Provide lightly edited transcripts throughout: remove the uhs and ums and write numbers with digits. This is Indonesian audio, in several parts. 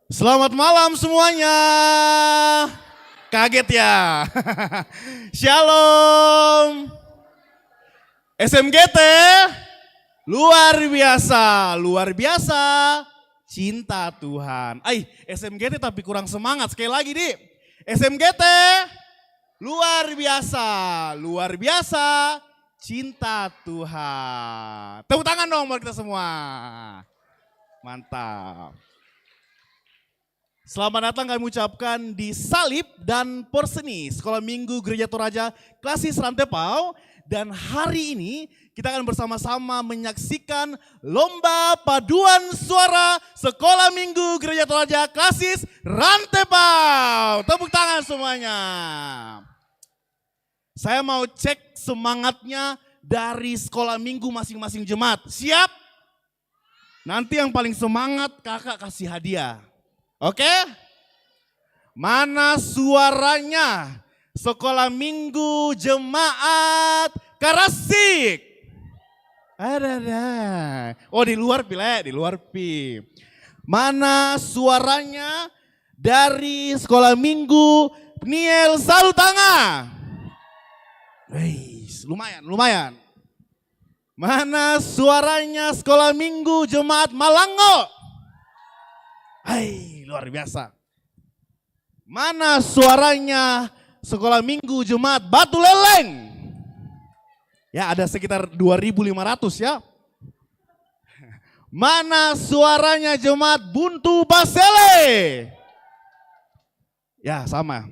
Selamat malam semuanya. Kaget ya. Shalom. SMGT luar biasa, luar biasa. Cinta Tuhan. SMGT tapi kurang semangat sekali lagi nih. SMGT luar biasa. Cinta Tuhan. Tepuk tangan dong buat kita semua. Mantap. Selamat datang kami ucapkan di Salib dan Porseni, Sekolah Minggu Gereja Toraja Klasis Rantepau. Dan hari ini kita akan bersama-sama menyaksikan Lomba Paduan Suara Sekolah Minggu Gereja Toraja Klasis Rantepau. Tepuk tangan semuanya. Saya mau cek semangatnya dari sekolah minggu masing-masing jemaat. Siap? Nanti yang paling semangat kakak kasih hadiah. Oke? Mana suaranya sekolah minggu jemaat Karasik? Ada. Oh di luar pi. Mana suaranya dari sekolah minggu Niel Salutanga? Lumayan. Mana suaranya sekolah minggu jemaat Malango? Luar biasa. Mana suaranya sekolah minggu jemaat Batu Leleng? Ya ada sekitar 2.500 ya. Mana suaranya jemaat Buntu Basele? Ya sama.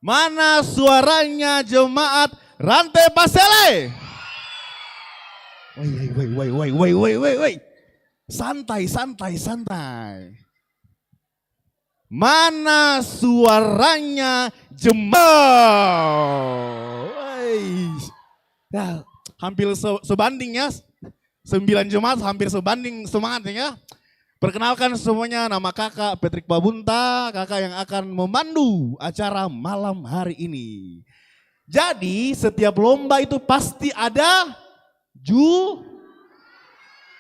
Mana suaranya jemaat Rantai Basele? Woi. Santai. Mana suaranya jemaat? Ya, hampir sebanding ya. 9 jemaat hampir sebanding semangatnya ya. Perkenalkan semuanya, nama kakak Patrick Pabunta, kakak yang akan memandu acara malam hari ini. Jadi setiap lomba itu pasti ada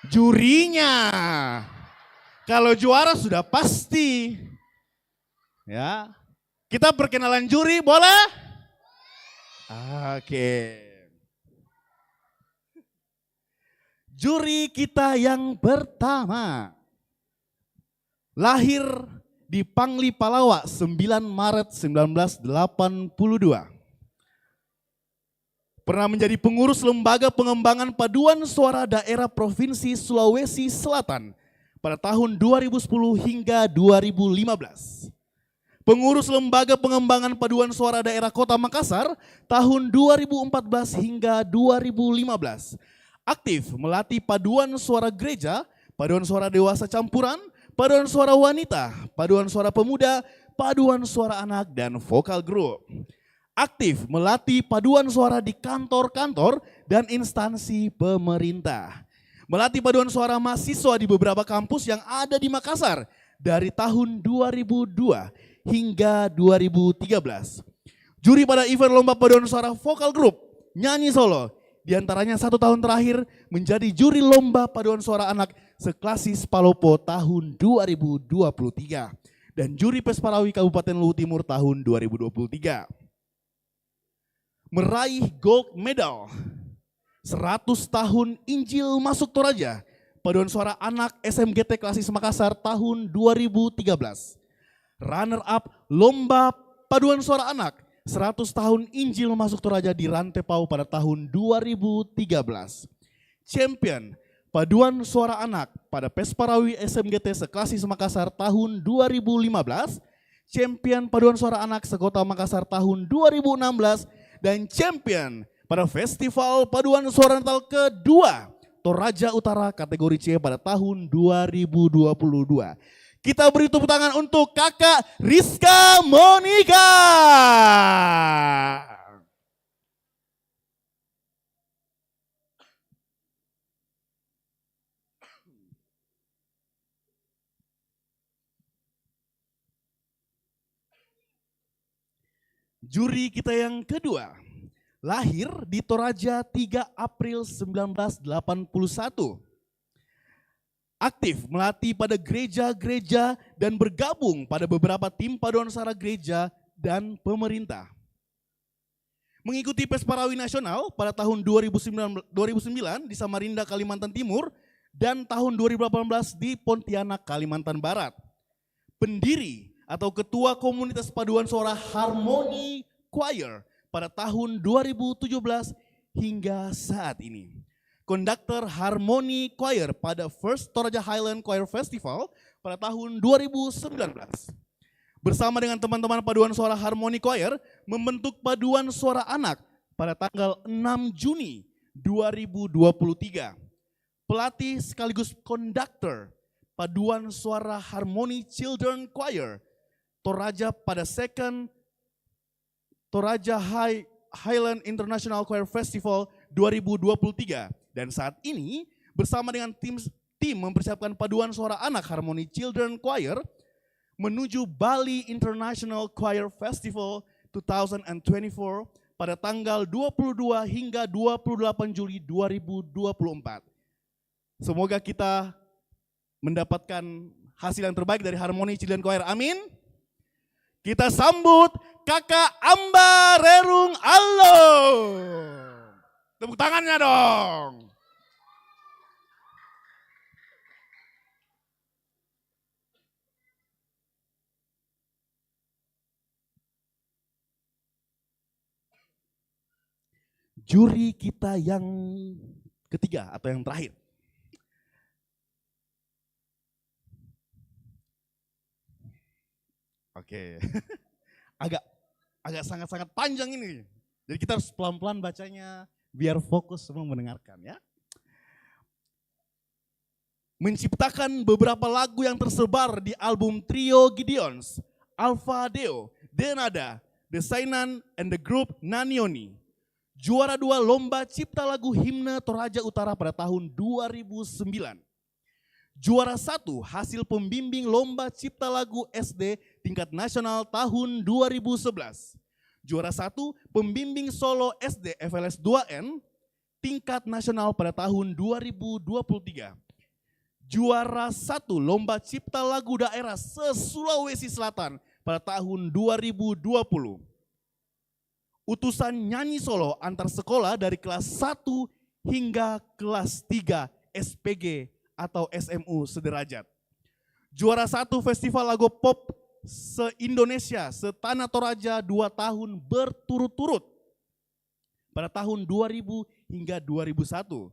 jurinya. Kalau juara sudah pasti. Ya. Kita perkenalan juri boleh? Oke. Juri kita yang pertama lahir di Pangli Palawa 9 Maret 1982. Pernah menjadi pengurus Lembaga Pengembangan Paduan Suara Daerah Provinsi Sulawesi Selatan pada tahun 2010 hingga 2015. Pengurus Lembaga Pengembangan Paduan Suara Daerah Kota Makassar tahun 2014 hingga 2015. Aktif melatih paduan suara gereja, paduan suara dewasa campuran, paduan suara wanita, paduan suara pemuda, paduan suara anak, dan vokal grup. Aktif melatih paduan suara di kantor-kantor dan instansi pemerintah. Melatih paduan suara mahasiswa di beberapa kampus yang ada di Makassar dari tahun 2002 hingga 2013. Juri pada event lomba paduan suara vokal grup nyanyi solo. Di antaranya 1 tahun terakhir menjadi juri lomba paduan suara anak seklasis Palopo tahun 2023. Dan juri Pesparawi Kabupaten Luhut Timur tahun 2023. Meraih gold medal 100 tahun Injil Masuk Toraja paduan suara anak SMGT Klasis Makassar tahun 2013. Runner up lomba paduan suara anak 100 tahun Injil Masuk Toraja di Rantepau pada tahun 2013. Champion paduan suara anak pada Pesparawi SMGT seklasis Makassar tahun 2015. Champion paduan suara anak sekota Makassar tahun 2016. Dan champion pada Festival Paduan Suara Natal kedua Toraja Utara kategori C pada tahun 2022. Kita beri tepuk tangan untuk kakak Rizka Monika. Juri kita yang kedua lahir di Toraja 3 April 1981. aktif melatih pada gereja-gereja dan bergabung pada beberapa tim paduan suara gereja dan pemerintah. Mengikuti Pesparawi Nasional pada tahun 2009 di Samarinda, Kalimantan Timur, dan tahun 2018 di Pontianak, Kalimantan Barat. Pendiri atau ketua komunitas paduan suara Harmony Choir pada tahun 2017 hingga saat ini. Konduktor Harmony Choir pada First Toraja Highland Choir Festival pada tahun 2019. Bersama dengan teman-teman paduan suara Harmony Choir membentuk paduan suara anak pada tanggal 6 Juni 2023. Pelatih sekaligus konduktor paduan suara Harmony Children Choir Toraja pada Second Toraja Highland International Choir Festival 2023. Dan saat ini bersama dengan tim mempersiapkan paduan suara anak Harmony Children Choir menuju Bali International Choir Festival 2024 pada tanggal 22 hingga 28 Juli 2024. Semoga kita mendapatkan hasil yang terbaik dari Harmony Children Choir. Amin. Kita sambut Kakak Amba Rerung Allo. Tepuk tangannya dong. Juri kita yang ketiga atau yang terakhir. Oke. Agak sangat-sangat panjang ini. Jadi kita harus pelan-pelan bacanya biar fokus semua mendengarkan ya. Menciptakan beberapa lagu yang tersebar di album trio Gideons, Alpha Deo, Denada, The Sainan, and the Group Nanioni. Juara 2 Lomba Cipta Lagu Himne Toraja Utara pada tahun 2009. Juara 1 hasil pembimbing Lomba Cipta Lagu SD tingkat nasional tahun 2011. Juara 1 pembimbing solo SD FLS 2N tingkat nasional pada tahun 2023. Juara 1 Lomba Cipta Lagu Daerah se-Sulawesi Selatan pada tahun 2020. Utusan nyanyi solo antar sekolah dari kelas 1 hingga kelas 3 SPG atau SMU sederajat. Juara 1 Festival Lagu Pop se-Indonesia setanah Toraja 2 tahun berturut-turut pada tahun 2000 hingga 2001.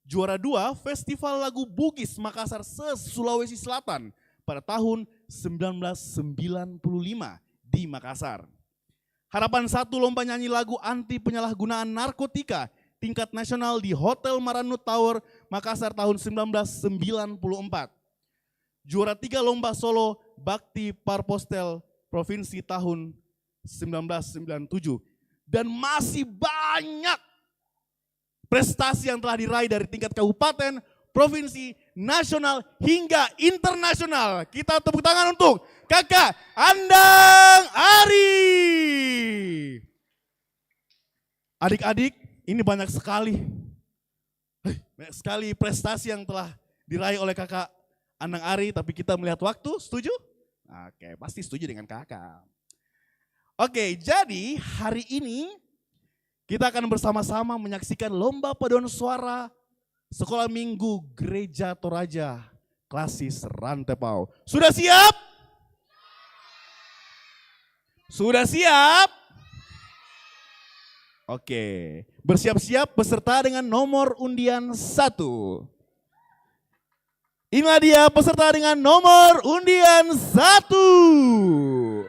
Juara 2 Festival Lagu Bugis Makassar se-Sulawesi Selatan pada tahun 1995 di Makassar. Harapan 1 Lomba Nyanyi Lagu Anti Penyalahgunaan Narkotika tingkat nasional di Hotel Maranut Tower, Makassar tahun 1994. Juara 3 Lomba Solo Bakti Parpostel Provinsi tahun 1997. Dan masih banyak prestasi yang telah diraih dari tingkat kabupaten, provinsi, nasional, hingga internasional. Kita tepuk tangan untuk Kakak Andang Ari. Adik-adik, ini banyak sekali prestasi yang telah diraih oleh Kakak Andang Ari, tapi kita melihat waktu, setuju? Oke, pasti setuju dengan kakak. Oke, jadi hari ini kita akan bersama-sama menyaksikan Lomba Paduan Suara Sekolah Minggu Gereja Toraja Klasis Rantepau. Sudah siap? Sudah siap? Oke, bersiap-siap peserta dengan nomor undian 1. Inilah dia peserta dengan nomor undian 1.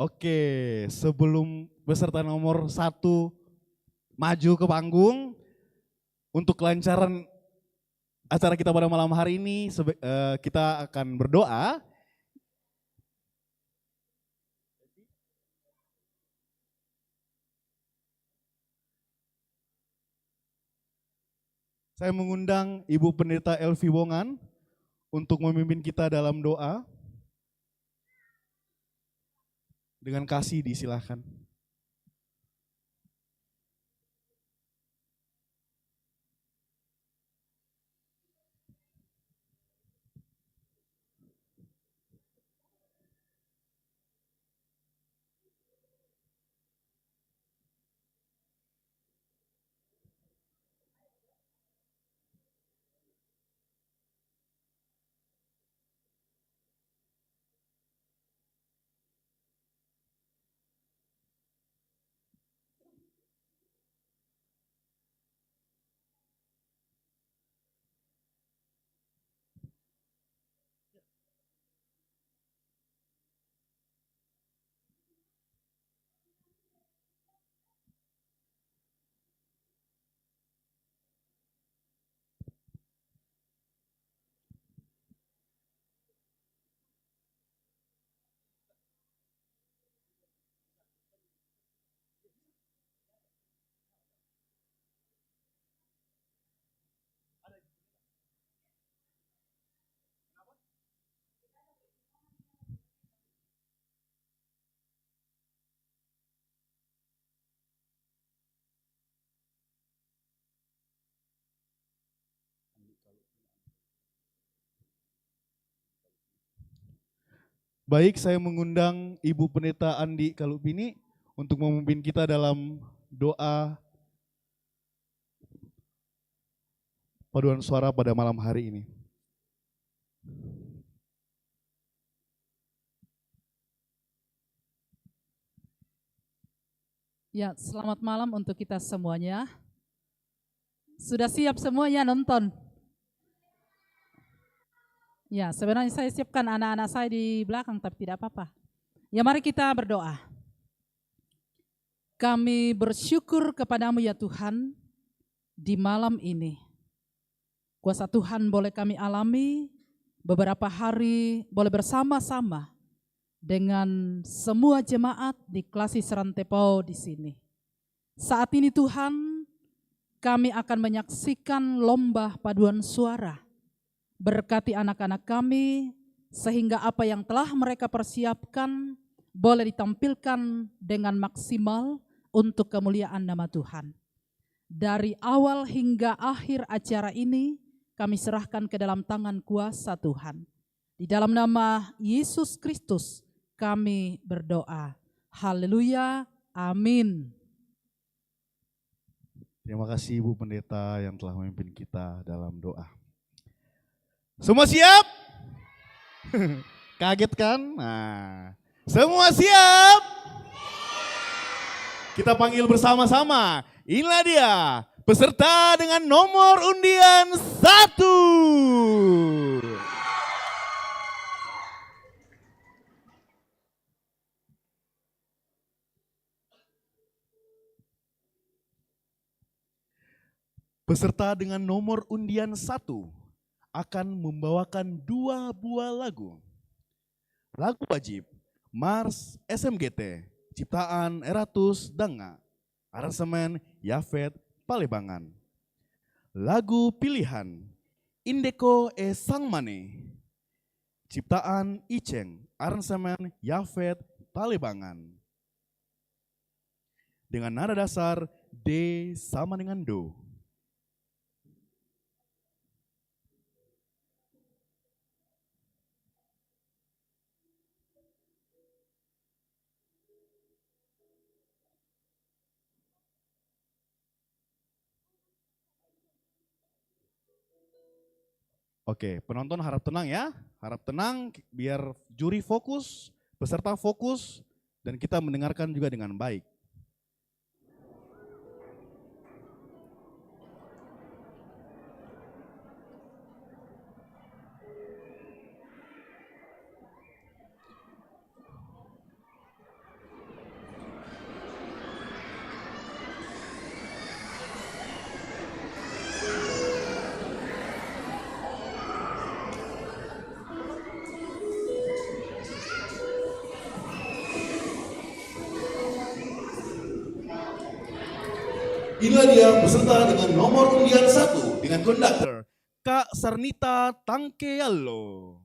Oke, sebelum peserta nomor 1 maju ke panggung, untuk kelancaran acara kita pada malam hari ini kita akan berdoa. Saya mengundang Ibu Pendeta Elvi Wongan untuk memimpin kita dalam doa. Dengan kasih disilahkan. Baik, saya mengundang Ibu Pendeta Andi Kalupini untuk memimpin kita dalam doa paduan suara pada malam hari ini. Ya, selamat malam untuk kita semuanya. Sudah siap semuanya nonton? Ya, sebenarnya saya siapkan anak-anak saya di belakang, tapi tidak apa-apa. Ya, mari kita berdoa. Kami bersyukur kepadamu ya Tuhan, di malam ini. Kuasa Tuhan boleh kami alami, beberapa hari boleh bersama-sama dengan semua jemaat di Klasis Rantepao di sini. Saat ini Tuhan, kami akan menyaksikan lomba paduan suara. Berkati anak-anak kami, sehingga apa yang telah mereka persiapkan boleh ditampilkan dengan maksimal untuk kemuliaan nama Tuhan. Dari awal hingga akhir acara ini, kami serahkan ke dalam tangan kuasa Tuhan. Di dalam nama Yesus Kristus kami berdoa. Haleluya, amin. Terima kasih Ibu Pendeta yang telah memimpin kita dalam doa. Semua siap? Kaget kan? Nah, semua siap? Kita panggil bersama-sama. Inilah dia peserta dengan nomor undian 1. Peserta dengan nomor undian 1 akan membawakan 2 buah lagu. Lagu wajib, Mars SMGT, ciptaan Eratus Danga, aransemen Yafet Palebangan. Lagu pilihan, Indeko e Sangmane, ciptaan Iceng, aransemen Yafet Palebangan. Dengan nada dasar D sama dengan Do. Oke, penonton harap tenang ya, harap tenang biar juri fokus, peserta fokus, dan kita mendengarkan juga dengan baik. Inilah dia peserta dengan nomor undian 1 dengan konduktor Kak Sarnita Tangkeyalo.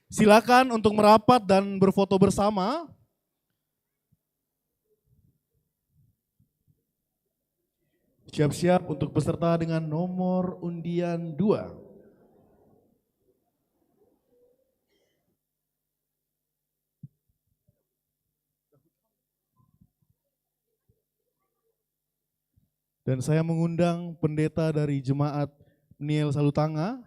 Silakan untuk merapat dan berfoto bersama. Siap-siap untuk peserta dengan nomor undian 2. Dan saya mengundang pendeta dari Jemaat Peniel Salutanga.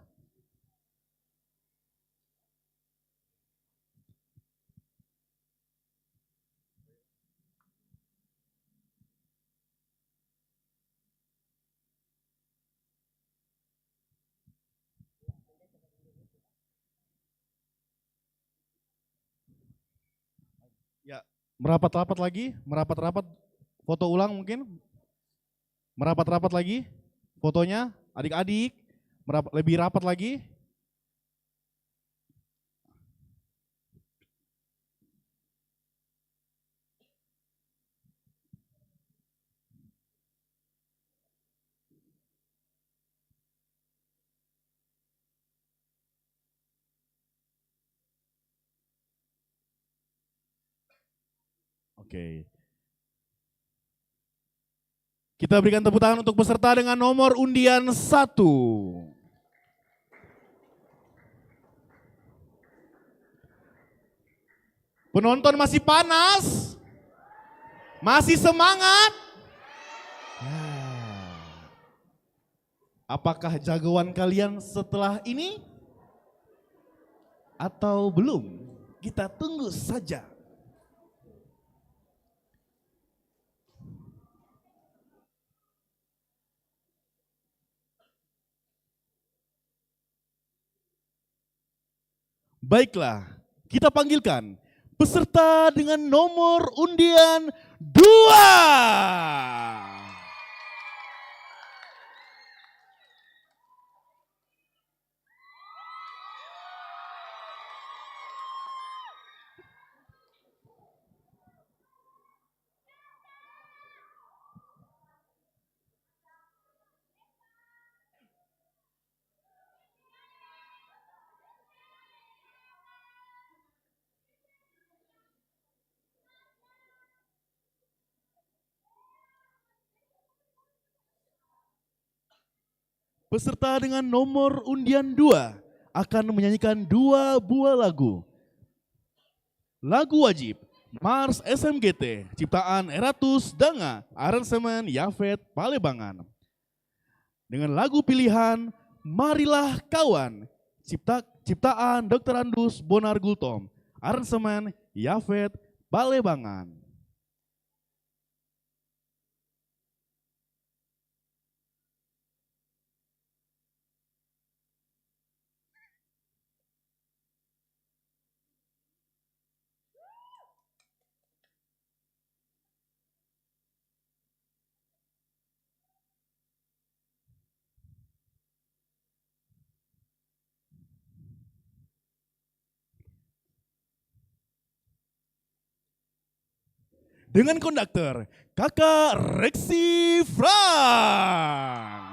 Ya, merapat-rapat lagi, merapat-rapat, foto ulang mungkin. Merapat-rapat lagi, fotonya, adik-adik, lebih rapat lagi. Oke. Kita berikan tepuk tangan untuk peserta dengan nomor undian 1. Penonton masih panas? Masih semangat? Ya. Apakah jagoan kalian setelah ini? Atau belum? Kita tunggu saja. Baiklah, kita panggilkan peserta dengan nomor undian 2. Peserta dengan nomor undian 2 akan menyanyikan 2 buah lagu. Lagu wajib, Mars SMGT, ciptaan Eratus Danga, aransemen Yafet Palebangan. Dengan lagu pilihan, Marilah Kawan, ciptaan Dr. Andus Bonar Gultom, aransemen Yafet Palebangan. Dengan konduktor Kakak Rexi Franz.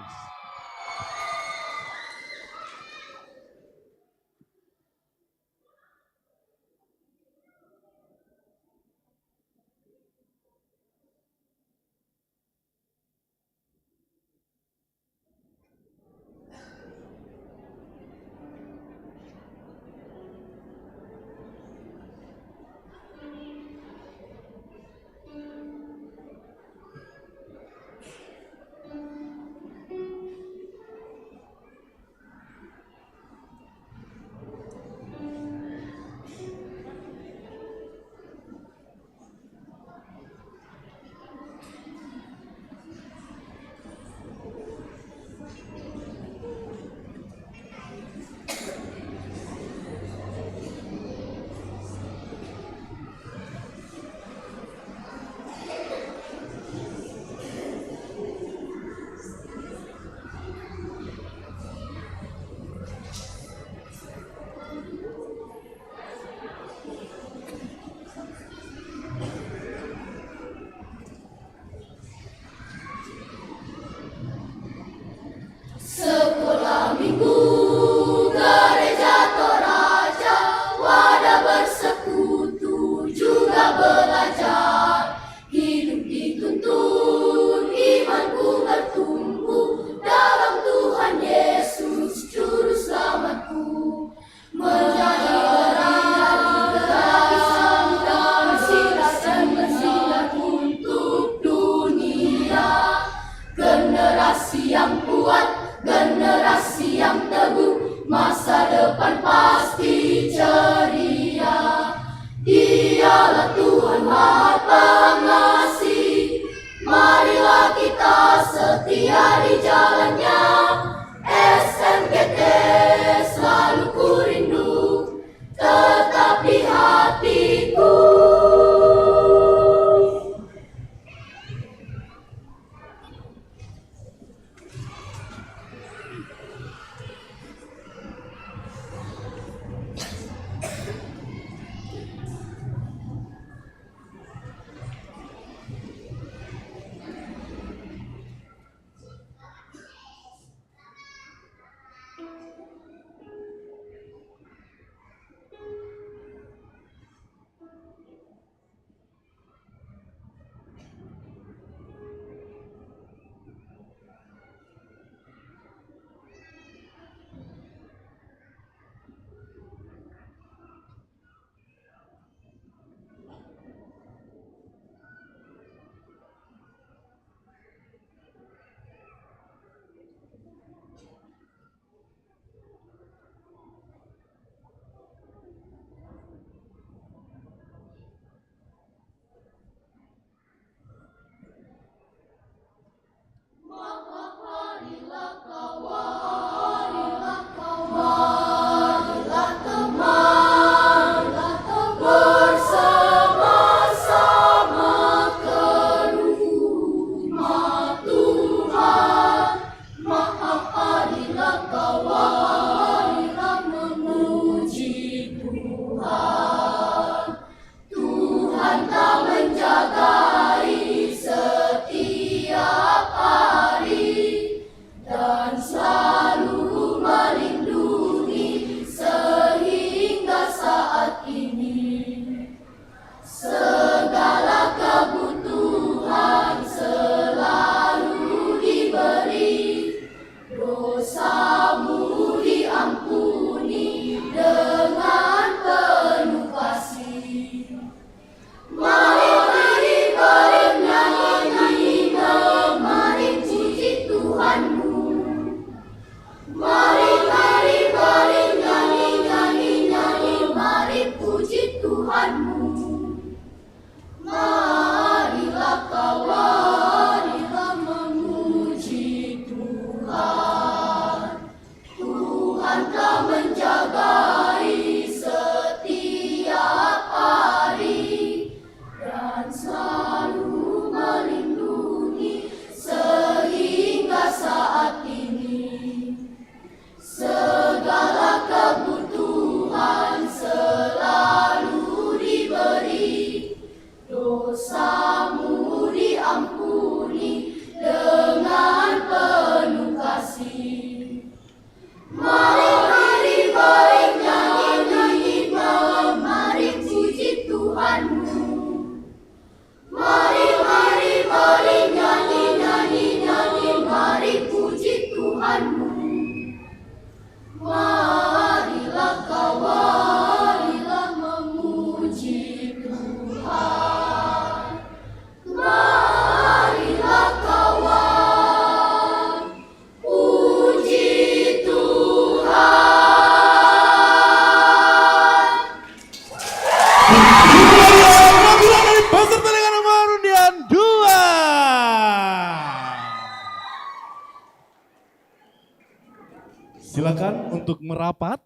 untuk merapat,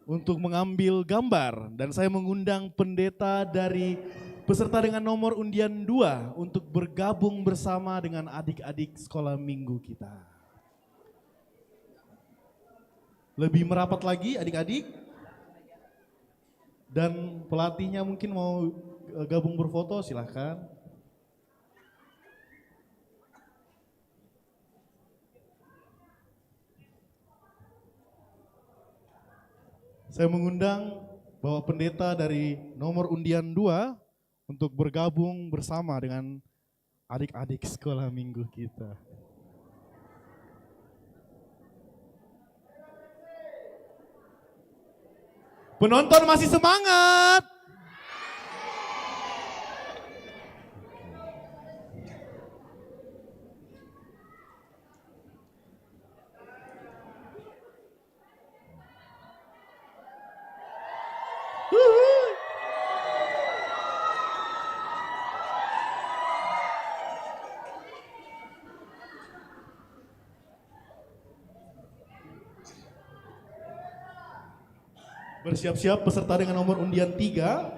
untuk mengambil gambar. Dan saya mengundang pendeta dari peserta dengan nomor undian 2 untuk bergabung bersama dengan adik-adik sekolah minggu kita. Lebih merapat lagi adik-adik. Dan pelatihnya mungkin mau gabung berfoto, silahkan. Saya mengundang Bapak Pendeta dari nomor undian 2 untuk bergabung bersama dengan adik-adik sekolah minggu kita. Penonton masih semangat. Bersiap-siap peserta dengan nomor undian 3.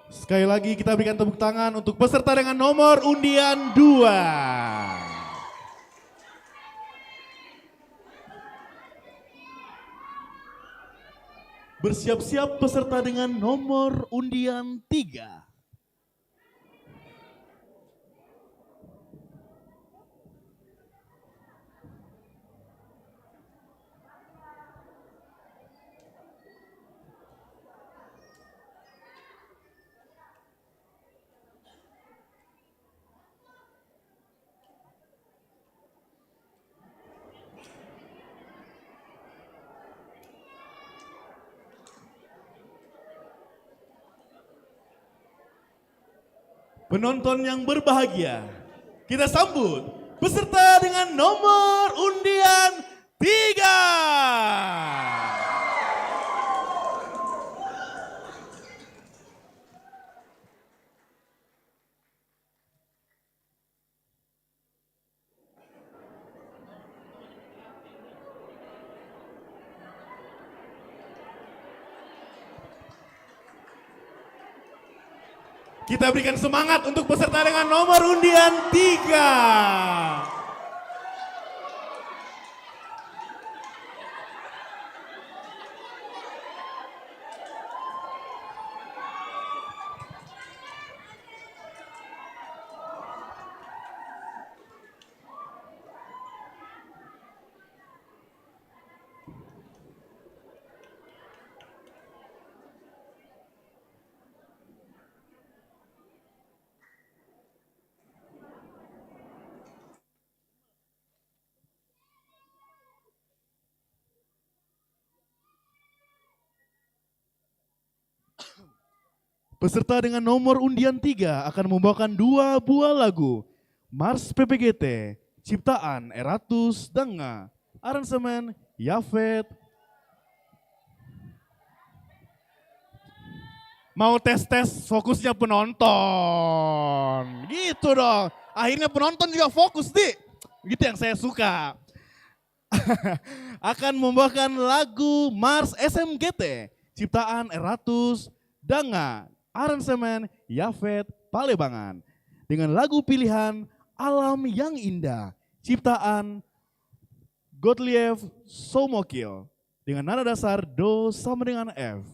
Sekali lagi kita berikan tepuk tangan untuk peserta dengan nomor undian 2. Bersiap-siap peserta dengan nomor undian 3. Penonton yang berbahagia, kita sambut peserta dengan nomor undian 3. Kita berikan semangat untuk peserta dengan nomor undian 3. Peserta dengan nomor undian 3 akan membawakan 2 buah lagu. Mars PPGT, ciptaan Eratus Danga, aransemen Yafet. Mau tes-tes fokusnya penonton. Gitu dong. Akhirnya penonton juga fokus, Di. Gitu yang saya suka. Akan membawakan lagu Mars SMGT, ciptaan Eratus Danga, aransemen Yafet Palebangan. Dengan lagu pilihan Alam yang Indah, ciptaan Gottlieb Somokil. Dengan nada dasar Do sama dengan F.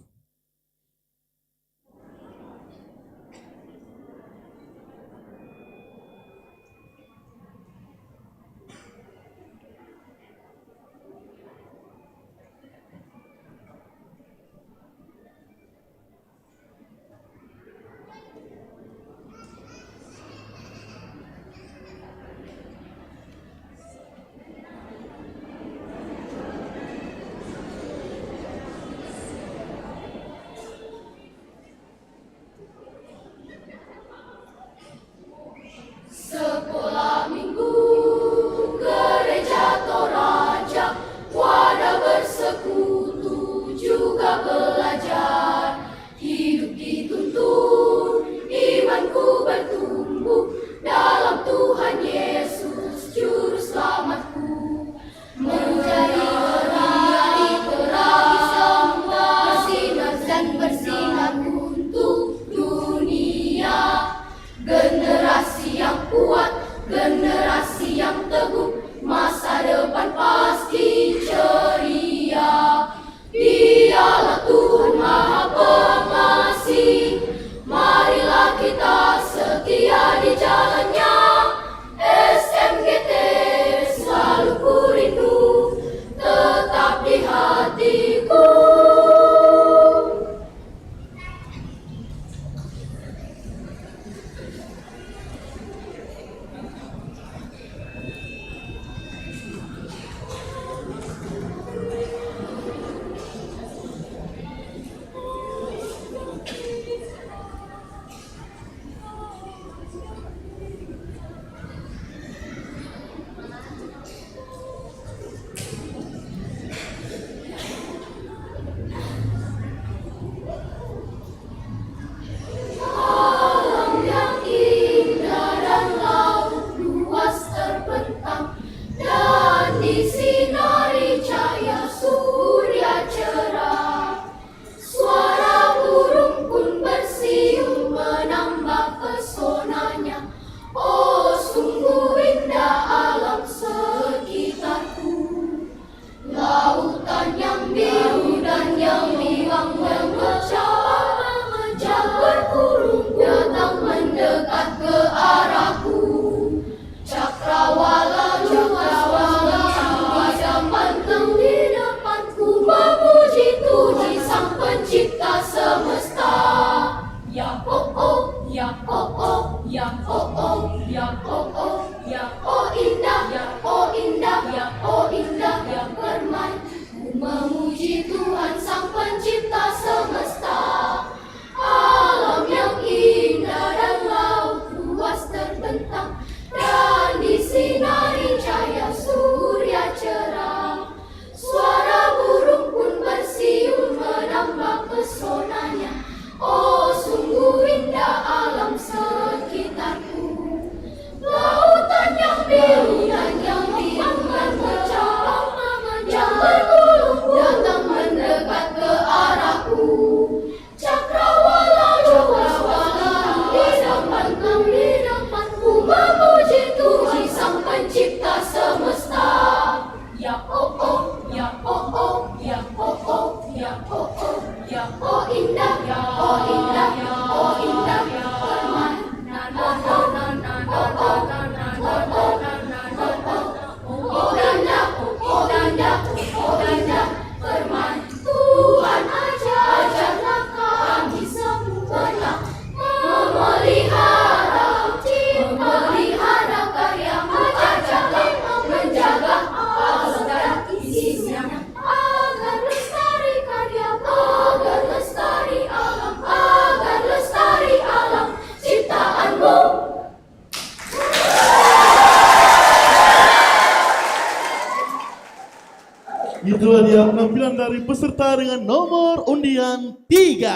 itulah dia penampilan dari peserta dengan nomor undian 3.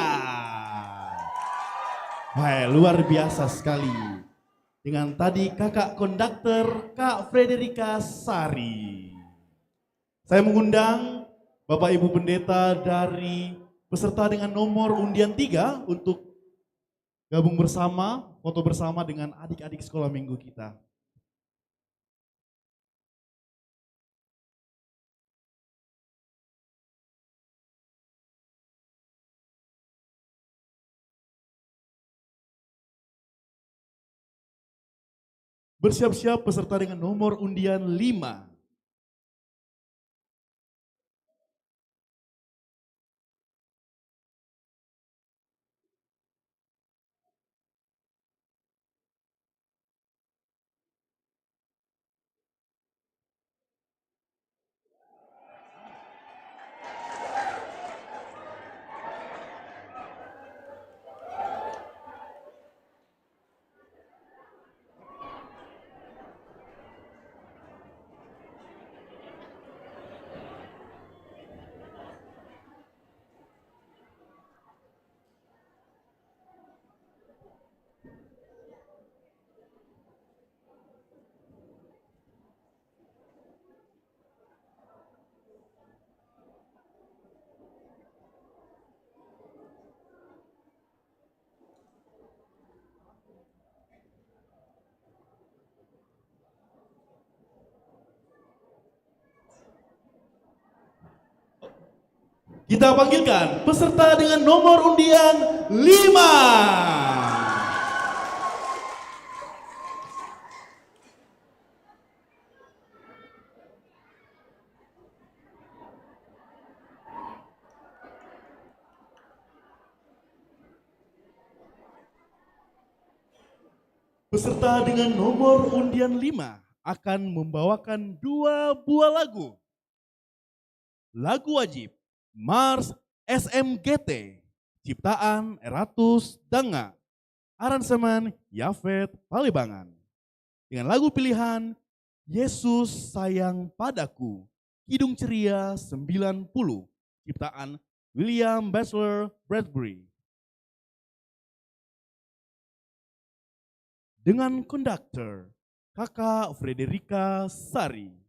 Wah, luar biasa sekali. Dengan tadi kakak konduktor Kak Frederika Sari. Saya mengundang Bapak Ibu Pendeta dari peserta dengan nomor undian 3 untuk gabung bersama, foto bersama dengan adik-adik sekolah minggu kita. Bersiap-siap peserta dengan nomor undian 5. Kita panggilkan peserta dengan nomor undian 5. Peserta dengan nomor undian 5 akan membawakan 2 buah lagu. Lagu wajib Mars SMGT, ciptaan Eratus Danga, aransemen Yafet Palibangan. Dengan lagu pilihan Yesus Sayang Padaku, Kidung Ceria 90, ciptaan William Bachelor Bradbury. Dengan konduktor Kakak Frederika Sari.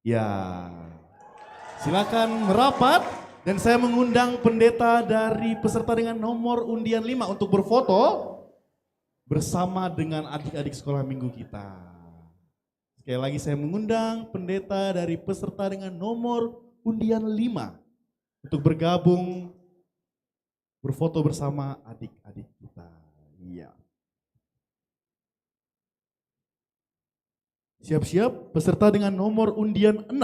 Ya, silakan merapat dan saya mengundang pendeta dari peserta dengan nomor undian 5 untuk berfoto bersama dengan adik-adik sekolah minggu kita. Sekali lagi saya mengundang pendeta dari peserta dengan nomor undian 5 untuk bergabung berfoto bersama adik-adik kita. Iya. Siap-siap peserta dengan nomor undian 6.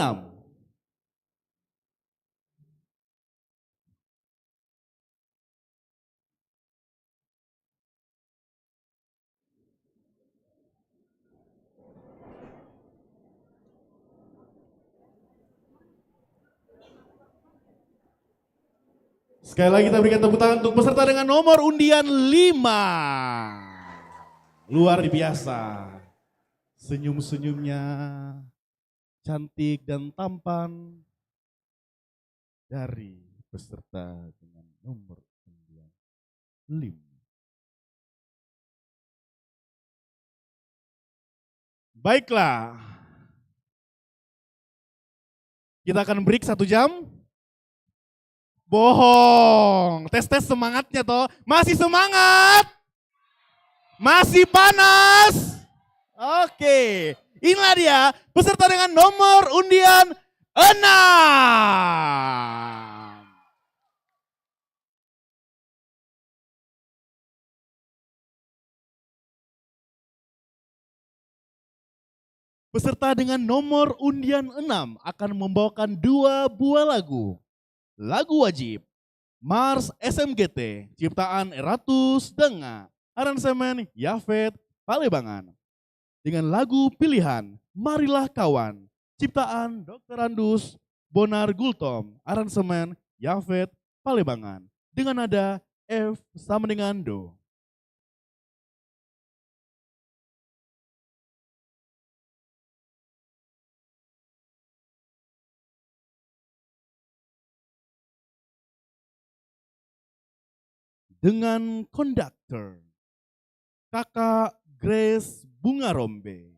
Sekali lagi kita berikan tepuk tangan untuk peserta dengan nomor undian 5. Luar biasa. Senyum-senyumnya cantik dan tampan dari peserta dengan nomor undian 5. Baiklah. Kita akan break 1 jam. Bohong. Tes-tes semangatnya toh. Masih semangat? Masih panas? Oke. Inilah dia peserta dengan nomor undian 6. Peserta dengan nomor undian 6 akan membawakan 2 buah lagu. Lagu wajib, Mars SMGT, ciptaan Eratus Denga, aransemen Yafet Palebangan. Dengan lagu pilihan, Marilah Kawan, ciptaan Dr. Andus Bonar Gultom, aransemen Yafet Palebangan. Dengan nada F sama dengan Do. Dengan konduktor Kakak Grace Bungarombe.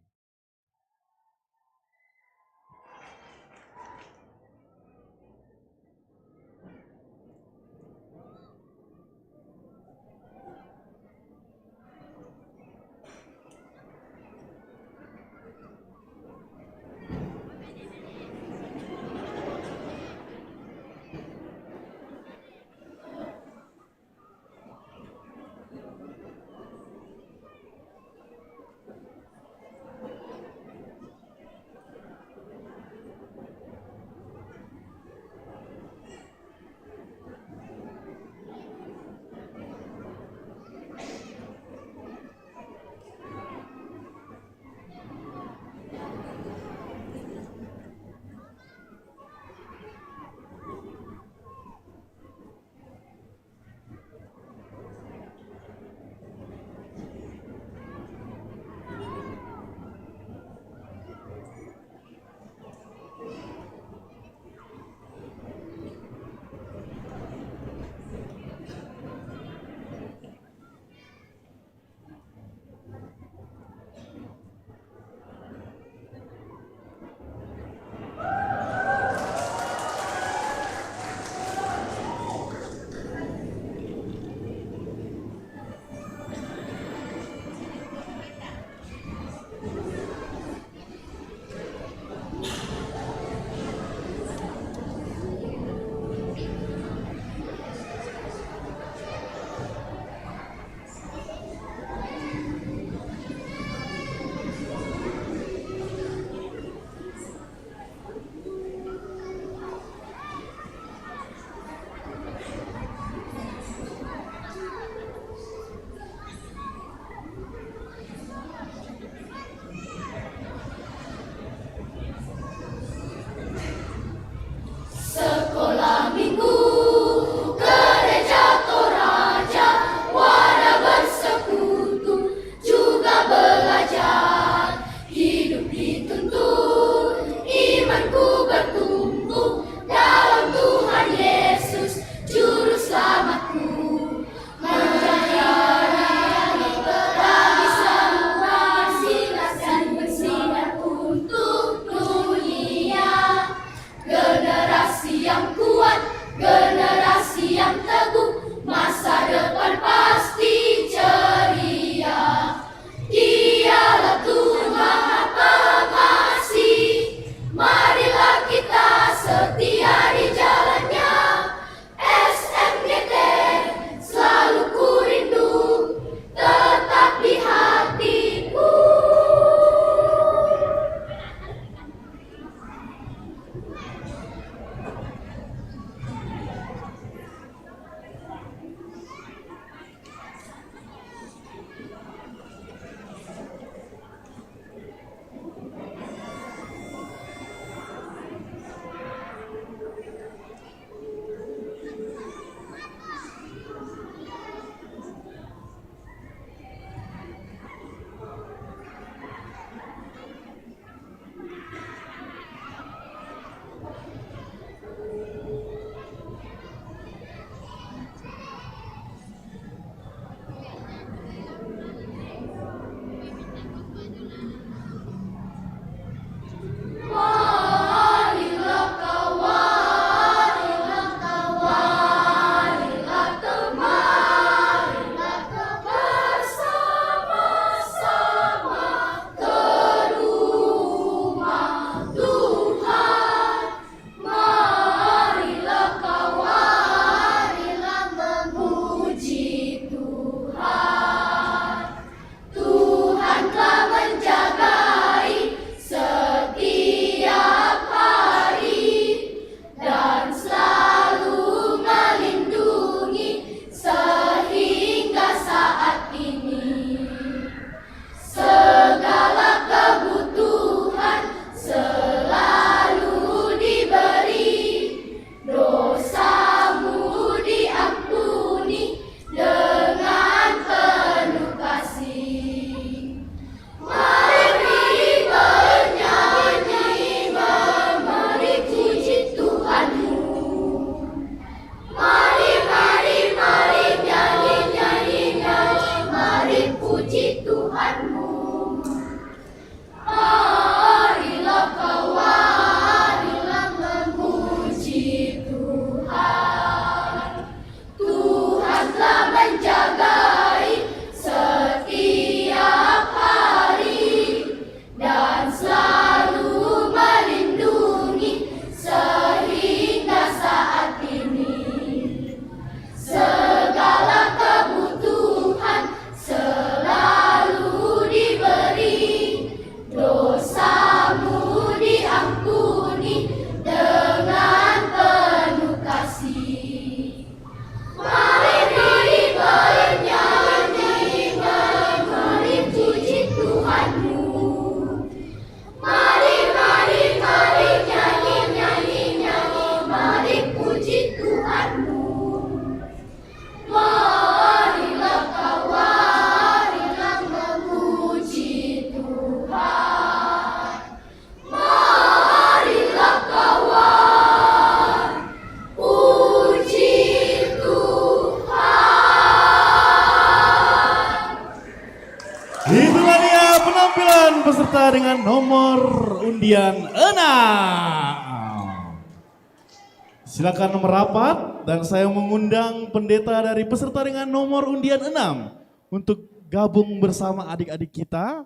peserta dengan nomor undian 6. Silakan merapat dan saya mengundang pendeta dari peserta dengan nomor undian 6 untuk gabung bersama adik-adik kita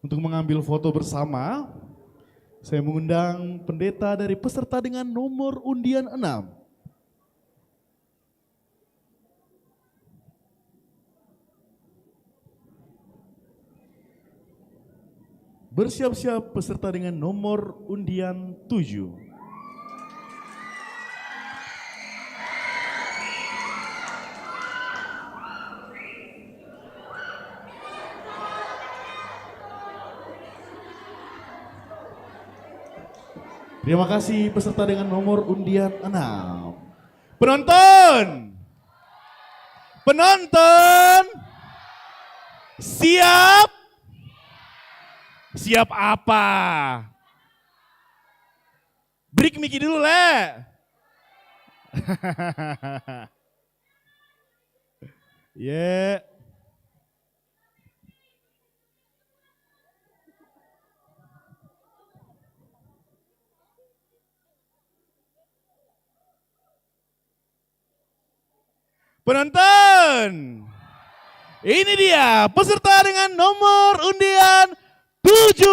untuk mengambil foto bersama. Saya mengundang pendeta dari peserta dengan nomor undian 6. Bersiap-siap peserta dengan nomor undian 7. Terima kasih peserta dengan nomor undian 6. Penonton! Penonton! Siap? Siap apa? Break Miki dulu, Le. Yeah. Penonton, ini dia peserta dengan nomor undian 7.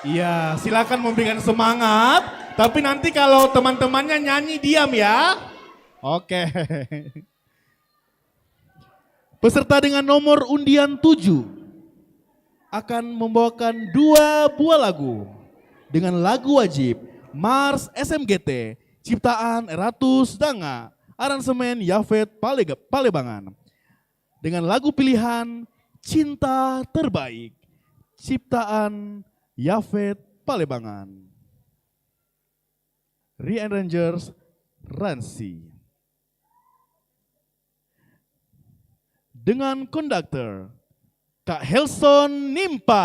Iya, silakan memberikan semangat. Tapi nanti kalau teman-temannya nyanyi diam ya. Oke. Peserta dengan nomor undian 7 akan membawakan 2 buah lagu. Dengan lagu wajib Mars SMGT, ciptaan Eratus Danga, aransemen Yafet Palebangan. Dengan lagu pilihan Cinta Terbaik, ciptaan Yafet Palebangan. Rearrangers Ransi. Dengan konduktor Kak Helson Nimpa.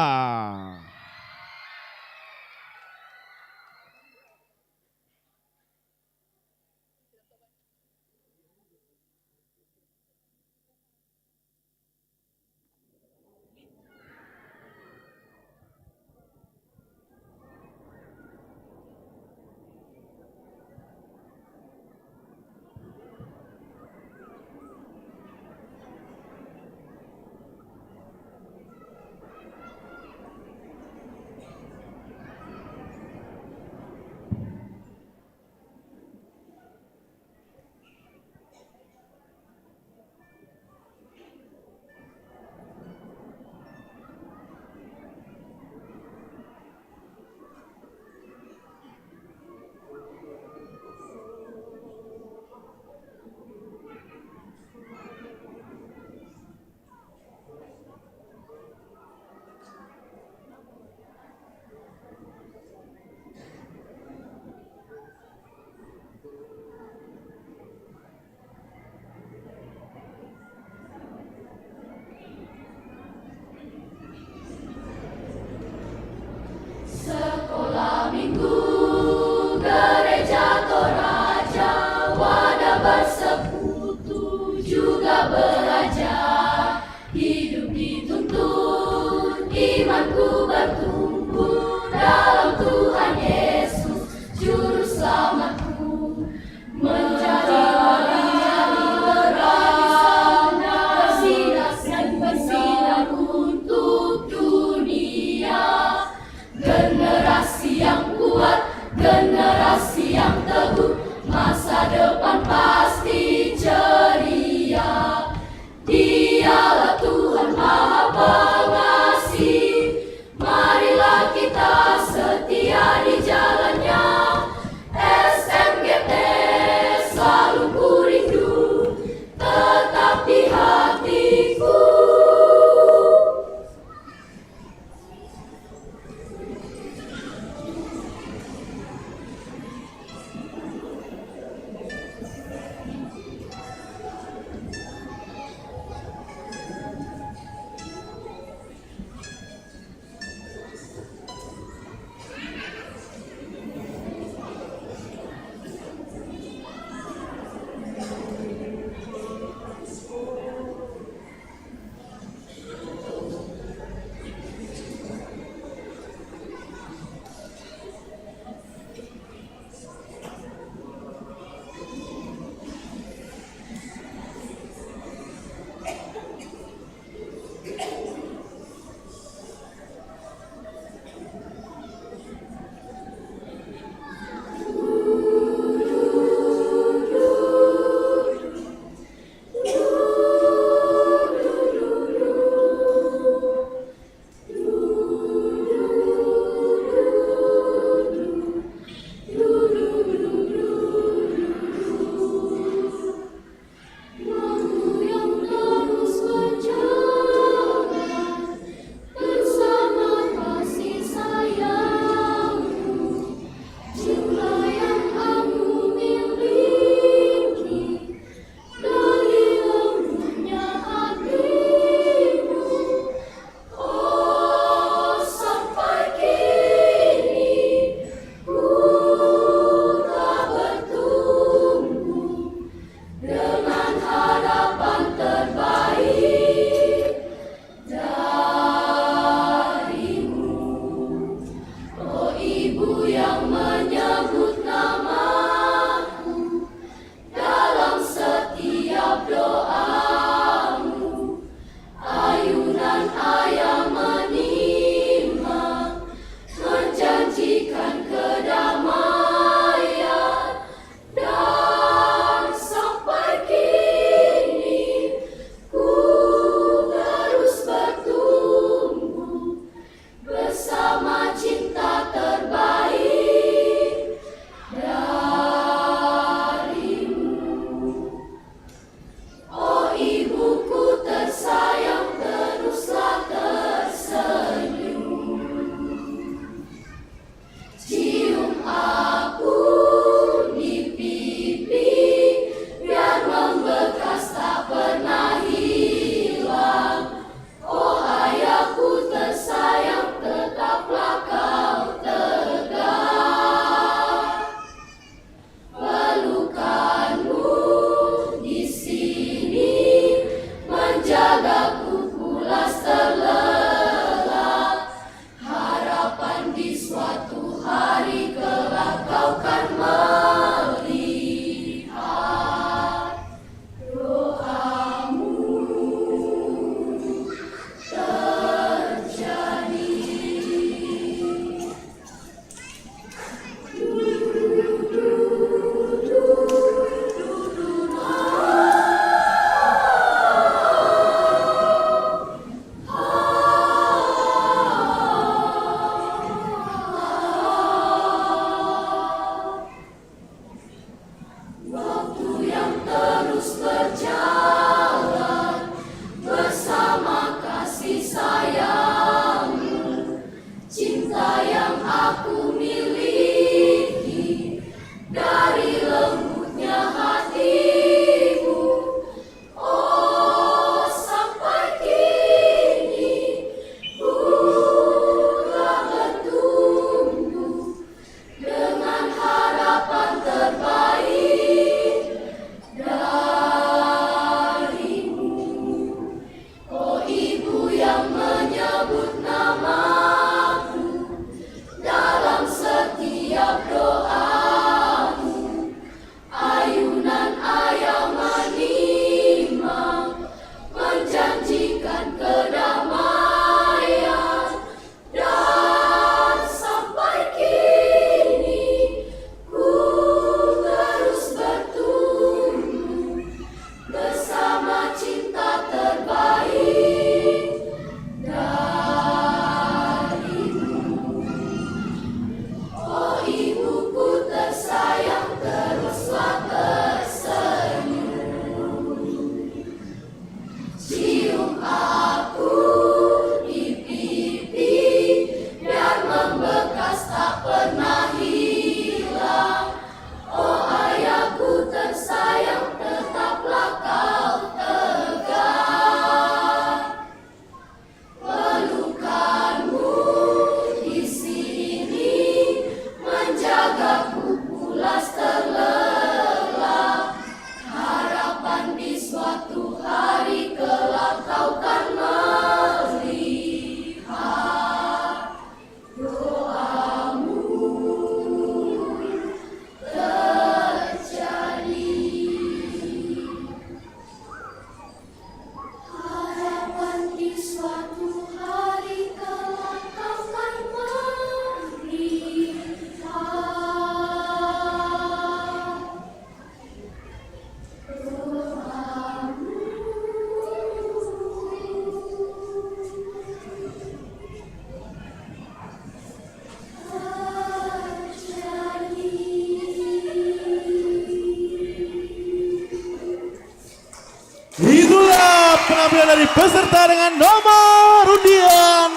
Itulah penampilan dari peserta dengan nomor undian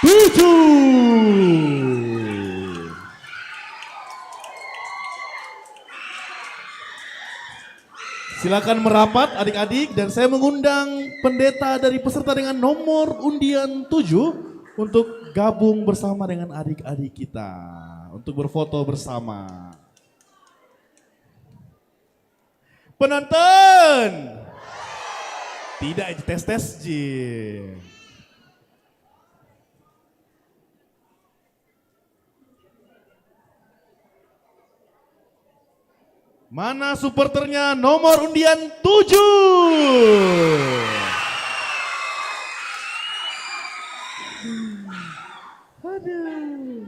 7. Silakan merapat adik-adik dan saya mengundang pendeta dari peserta dengan nomor undian 7 untuk gabung bersama dengan adik-adik kita untuk berfoto bersama. Penonton, tidak tes-tes Ji. Mana supporternya nomor undian 7? Aduh.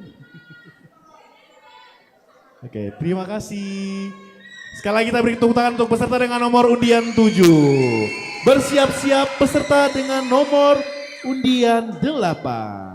Oke, terima kasih. Sekali lagi kita beri tepuk tangan untuk peserta dengan nomor undian 7. Bersiap-siap peserta dengan nomor undian 8.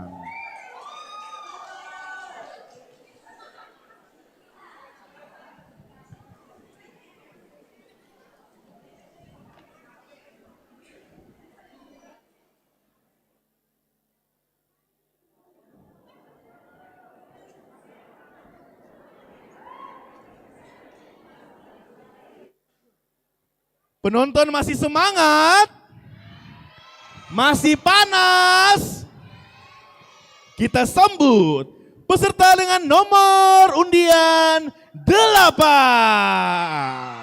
Penonton masih semangat? Masih panas? Kita sambut peserta dengan nomor undian 8.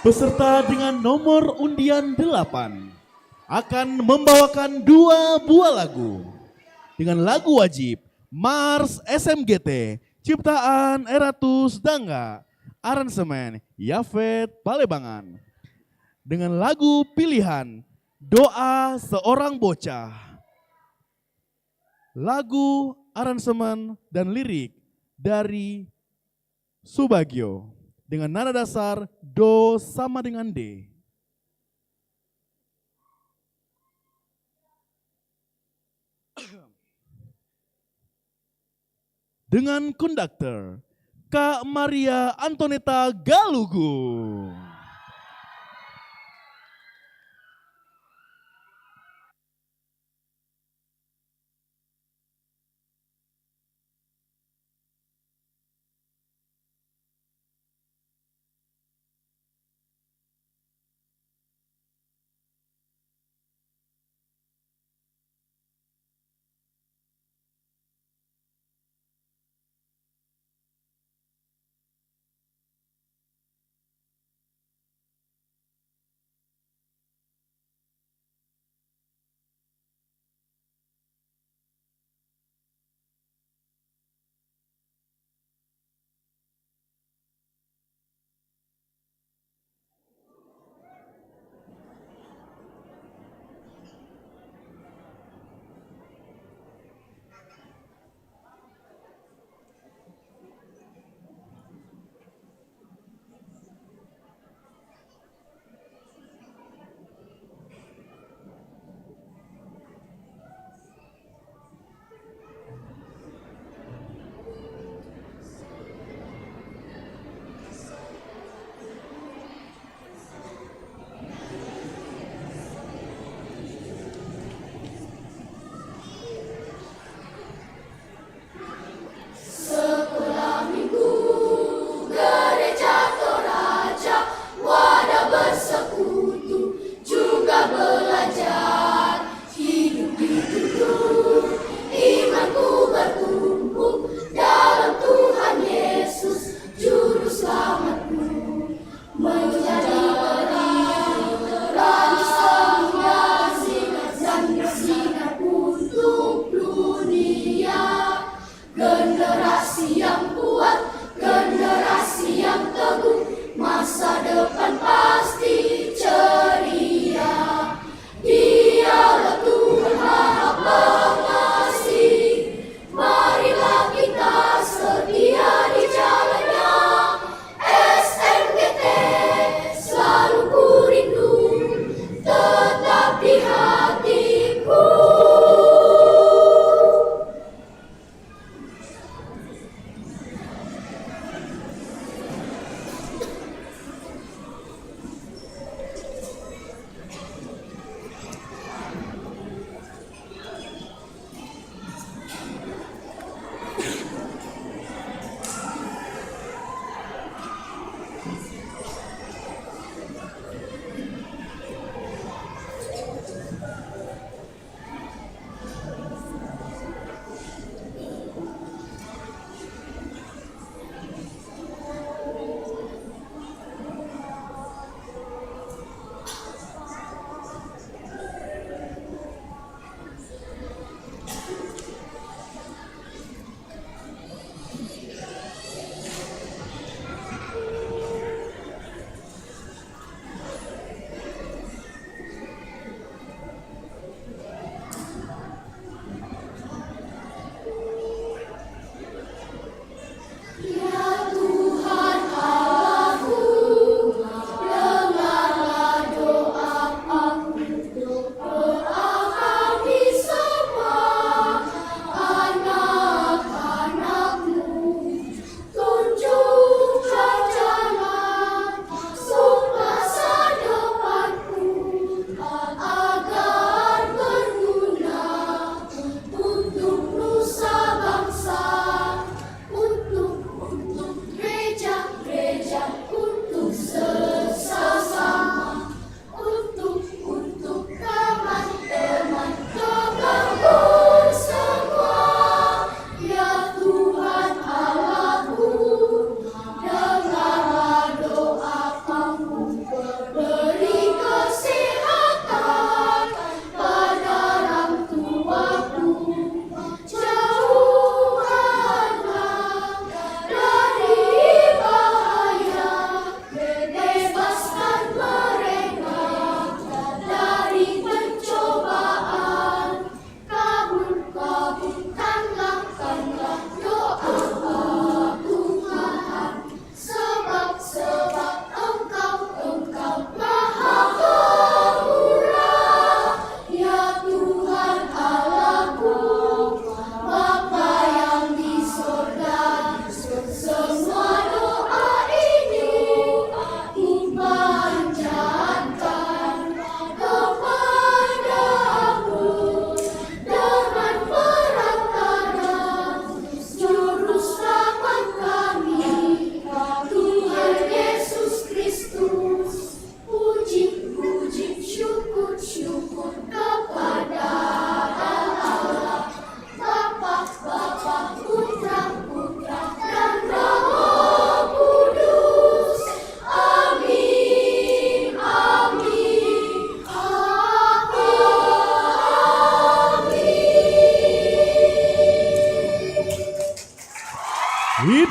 Peserta dengan nomor undian 8 akan membawakan 2 buah lagu. Dengan lagu wajib Mars SMGT, ciptaan Eratus Dangga, aransemen Yafet Palebangan. Dengan lagu pilihan Doa Seorang Bocah. Lagu, aransemen, dan lirik dari Subagio. Dengan nada dasar Do sama dengan D. dengan konduktor Kak Maria Antoneta Galugu.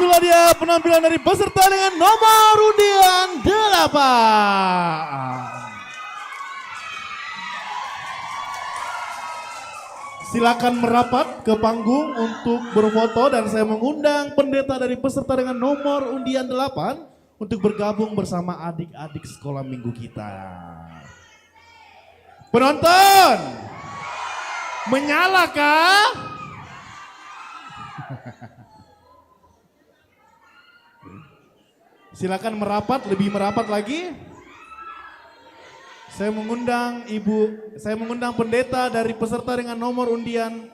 Itulah dia penampilan dari peserta dengan nomor undian 8. Silakan merapat ke panggung untuk berfoto dan saya mengundang pendeta dari peserta dengan nomor undian 8 untuk bergabung bersama adik-adik sekolah minggu kita. Penonton, menyala kah? Silakan merapat, lebih merapat lagi. Saya mengundang pendeta dari peserta dengan nomor undian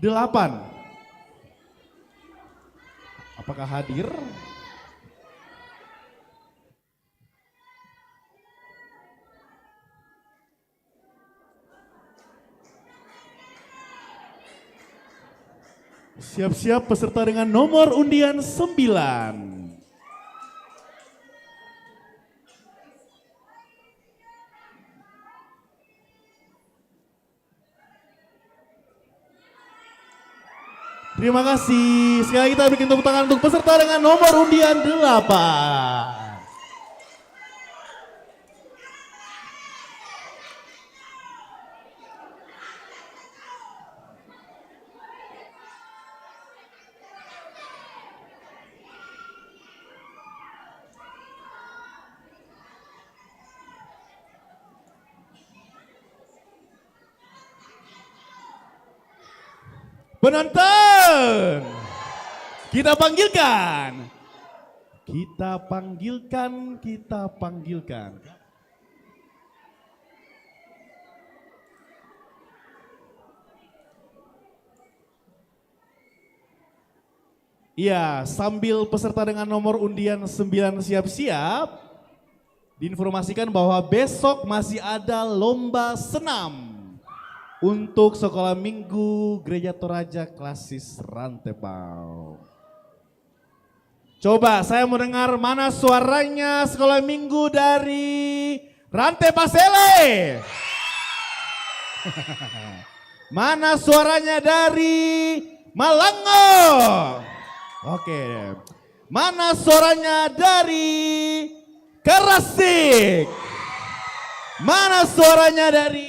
8. Apakah hadir? Siap-siap peserta dengan nomor undian 9. Terima kasih. Sekali lagi kita bikin tepuk tangan untuk peserta dengan nomor undian 8. Penonton, kita panggilkan. Kita panggilkan. Iya, sambil peserta dengan nomor undian 9 siap-siap, diinformasikan bahwa besok masih ada lomba senam untuk sekolah minggu Gereja Toraja Klasis Rantebau. Coba saya mendengar mana suaranya sekolah minggu dari Rantepasele. Mana suaranya dari Malango? Oke. Mana suaranya dari Karasik? Mana suaranya dari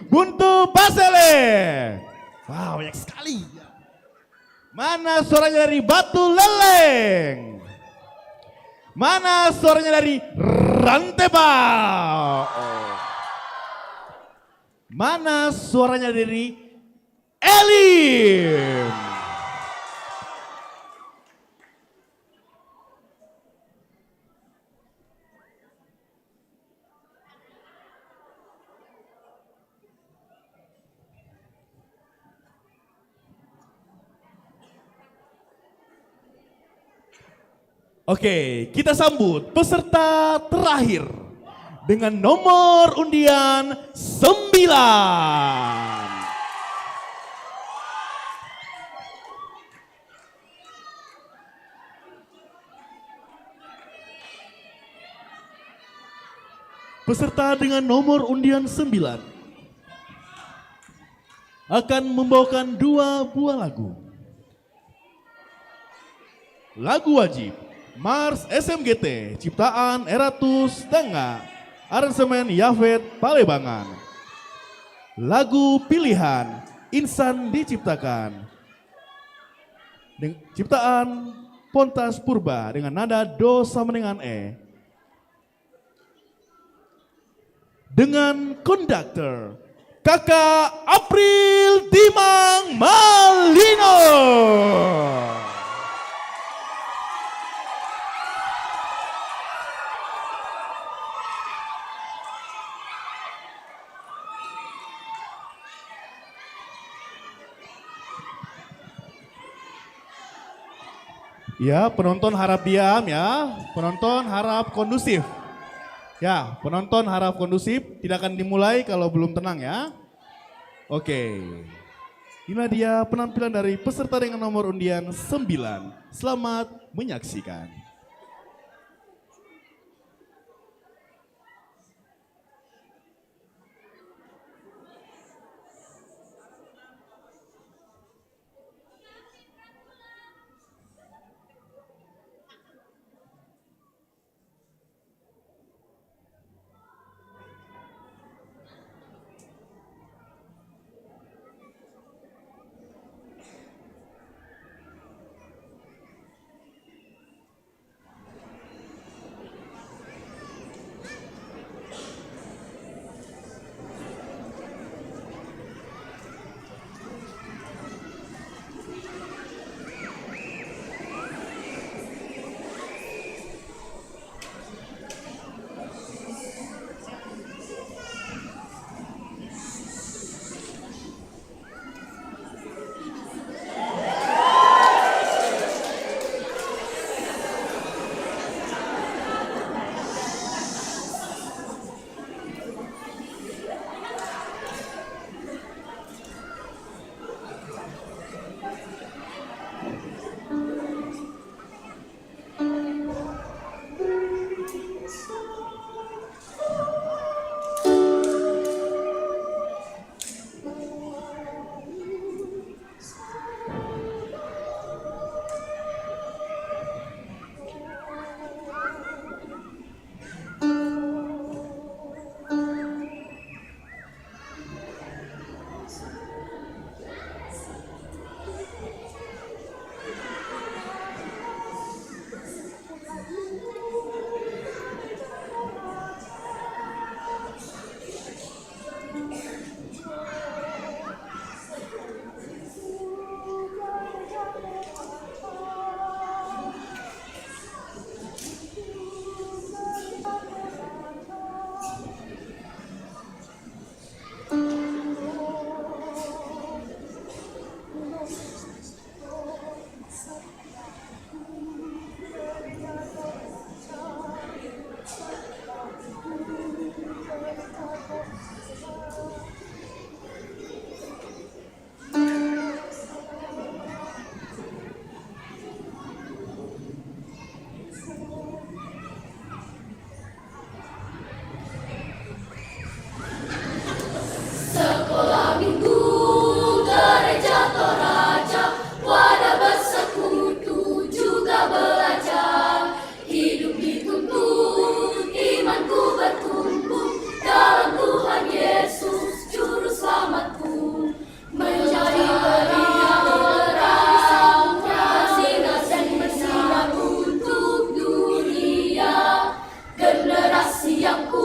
Buntu Pasele. Wow, banyak sekali. Mana suaranya dari Batu Leleng? Mana suaranya dari Rantebau? Mana suaranya dari Elim? Oke, kita sambut peserta terakhir dengan nomor undian 9. Peserta dengan nomor undian 9 akan membawakan 2 buah lagu. Lagu wajib Mars SMGT, ciptaan Eratus Danga, aransemen Yafet Palebangan. Lagu pilihan Insan Diciptakan, ciptaan Pontas Purba dengan nada do sama dengan E. Dengan konduktor Kakak April Dimang Malino. Ya, penonton harap diam ya. Penonton harap kondusif. Ya, penonton harap kondusif. Tidak akan dimulai kalau belum tenang ya. Oke. Inilah dia penampilan dari peserta dengan nomor undian 9. Selamat menyaksikan.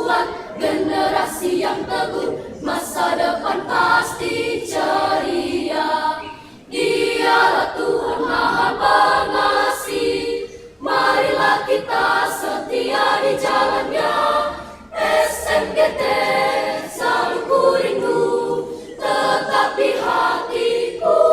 Tuhan, generasi yang teguh, masa depan pasti ceria. Dialah Tuhan Maha Pengasih, marilah kita setia di jalannya. SMGT selalu ku rindu, tetapi hatiku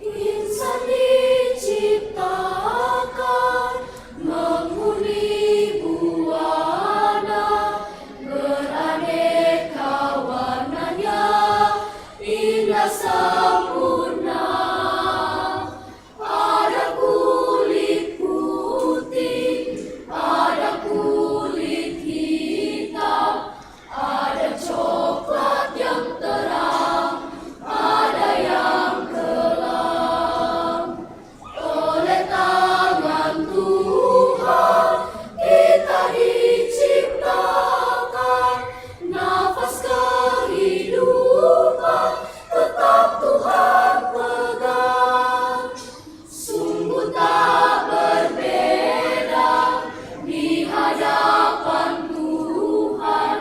insan diciptakan menghuni buana, beraneka warnanya indah sempurna. Ada kulit putih, ada kulit hitam, ada coklat yang terang, ada yang kelam. Oleh tangan Tuhan kita diciptakan, nafas kehidupan tetap Tuhan pegang. Sungguh tak berbeda di hadapan Tuhan,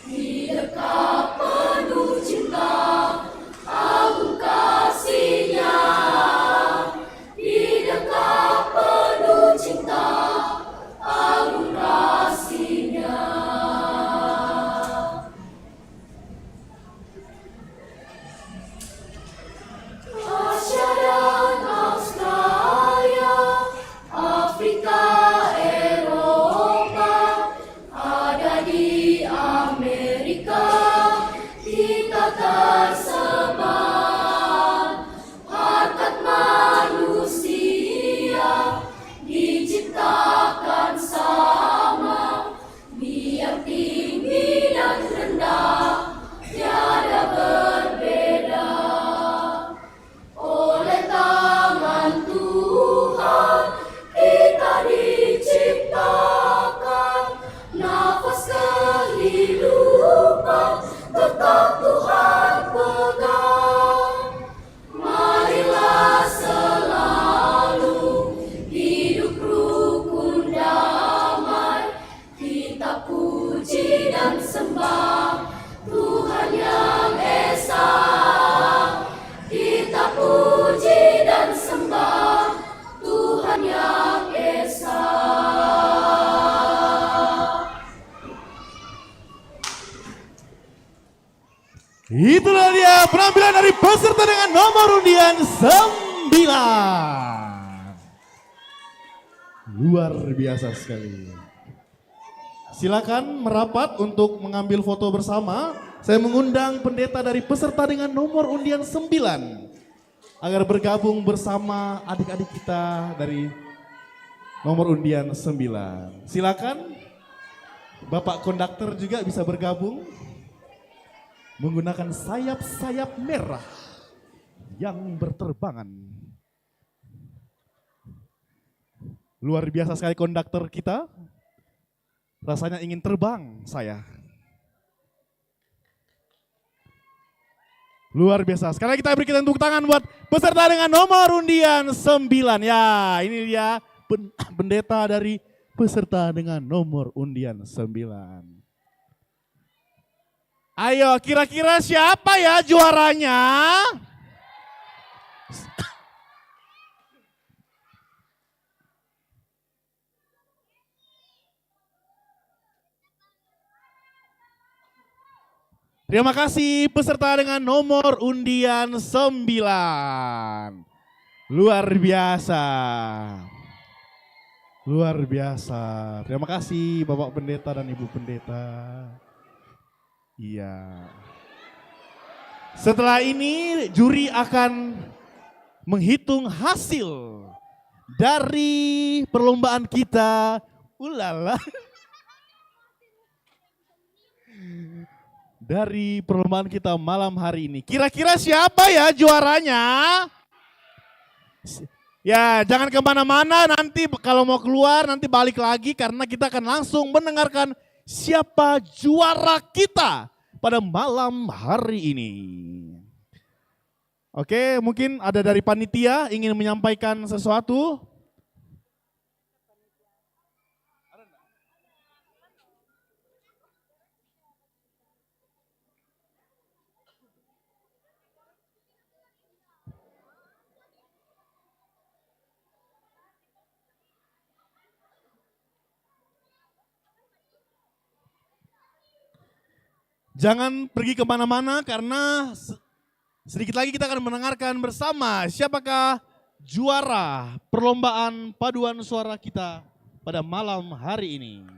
di dekat penuh cinta, agung kasih-Nya. Di dekat penuh cinta, agung kasih-Nya. Asia dan Australia, Afrika, Eropa, ada di Amerika, kita tersebar. Harkat manusia diciptakan sama, biar tinggi dan rendah tiada berbeda. Oleh tangan Tuhan kita diciptakan, nafas kehidupan tetap Tuhan pegang. Marilah selalu hidup rukun damai, kita puji dan sembah Tuhan yang Esa. Kita puji dan sembah Tuhan yang Esa. Itulah dia penampilan dari peserta dengan nomor undian 9. Luar biasa sekali. Silakan merapat untuk mengambil foto bersama. Saya mengundang pendeta dari peserta dengan nomor undian 9 agar bergabung bersama adik-adik kita dari nomor undian 9. Silakan Bapak konduktor juga bisa bergabung menggunakan sayap-sayap merah yang berterbangan. Luar biasa sekali konduktor kita. Rasanya ingin terbang saya. Luar biasa. Sekarang kita berikan tepuk tangan buat peserta dengan nomor undian 9. Ya, ini dia pendeta dari peserta dengan nomor undian 9. Ayo, kira-kira siapa ya juaranya? Terima kasih peserta dengan nomor undian 9. Luar biasa. Luar biasa. Terima kasih Bapak Pendeta dan Ibu Pendeta. Iya. Setelah ini juri akan menghitung hasil dari perlombaan kita. Ulala. Dari perlombaan kita malam hari ini. Kira-kira siapa ya juaranya? Ya, jangan kemana-mana, nanti kalau mau keluar nanti balik lagi karena kita akan langsung mendengarkan siapa juara kita pada malam hari ini. Oke, mungkin ada dari panitia ingin menyampaikan sesuatu. Jangan pergi kemana-mana karena sedikit lagi kita akan mendengarkan bersama siapakah juara perlombaan paduan suara kita pada malam hari ini.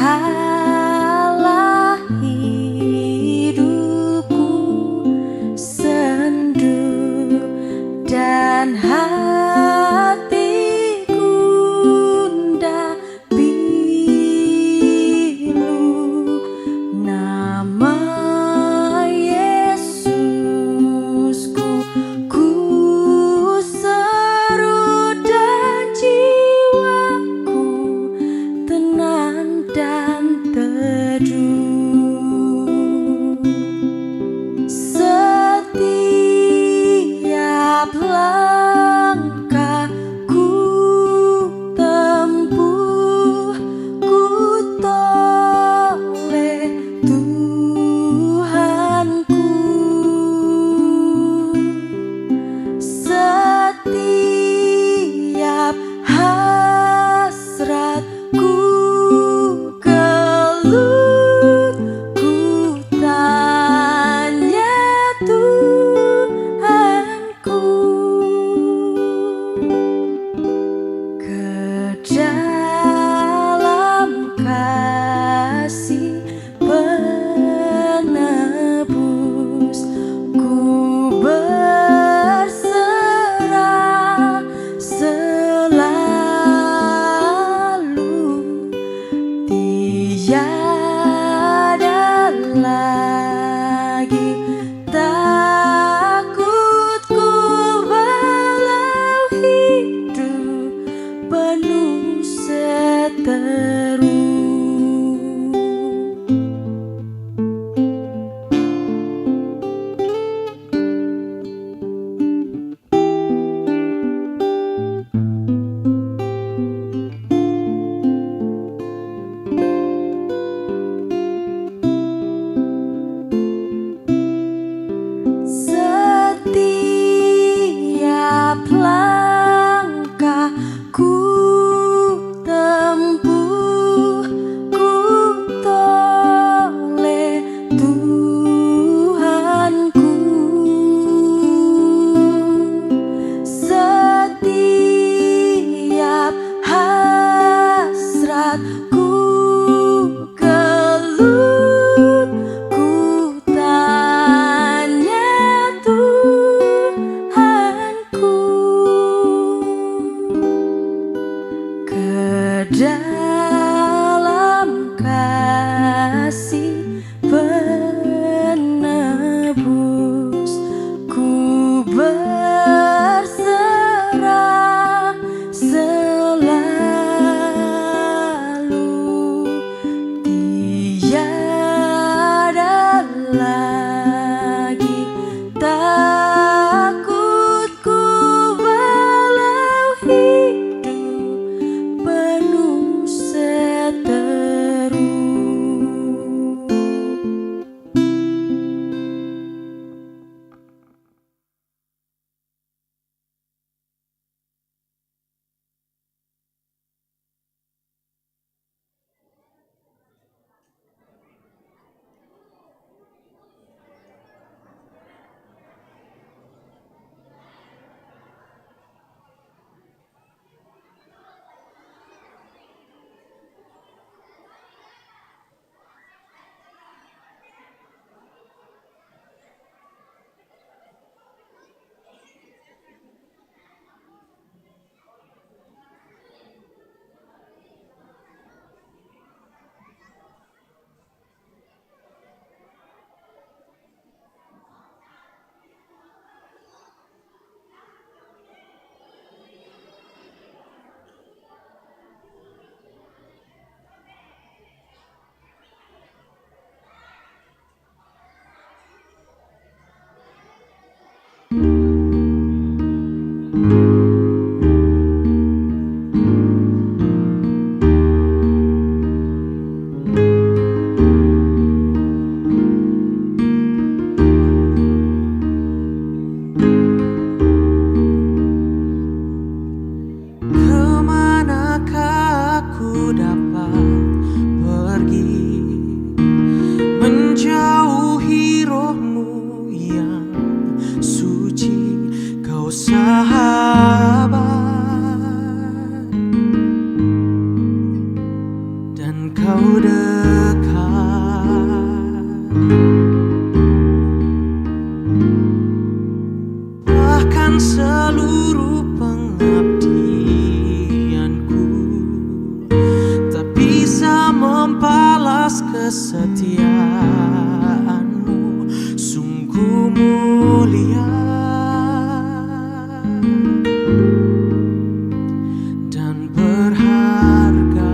kala hidupku sendu dan hati gundah pilu, nama Yesusku ku seru dan jiwaku tenang dan teduh. Setiap langkahku tempuh ku toleh Tuhanku. Setiap hasratku keluh ku tanya Tuhanku, ke dalam kasih penebus ku berserah selalu. Tiada lagi takutku walau hidup penuh seteru. Engkau dekat. Bahkan seluruh pengabdianku tak bisa membalas kesetiaanmu, sungguh mulia dan berharga.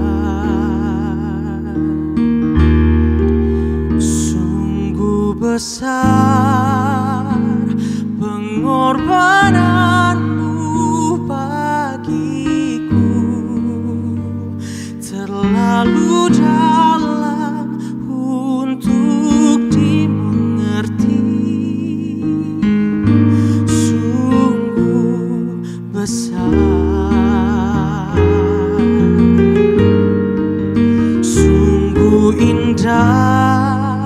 Sungguh besar pengorbananmu bagiku, terlalu dalam untuk dimengerti. Sungguh besar, sungguh indah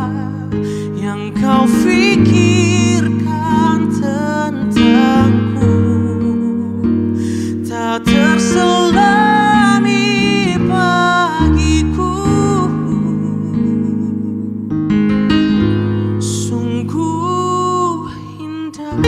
yang kau fikirkan tentangku, tak terselami bagiku. Sungguh indah.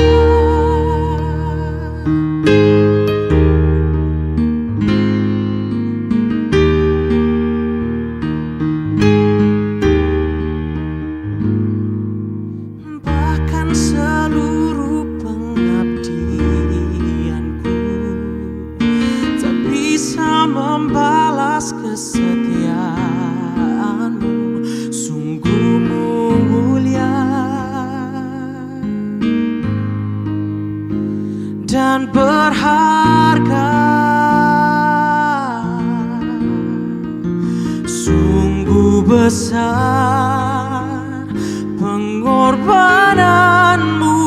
Bahkan seluruh pengabdianku tak bisa membalas kesetiaanmu, sungguh mulia dan berharga. Sungguh besar pengorbananmu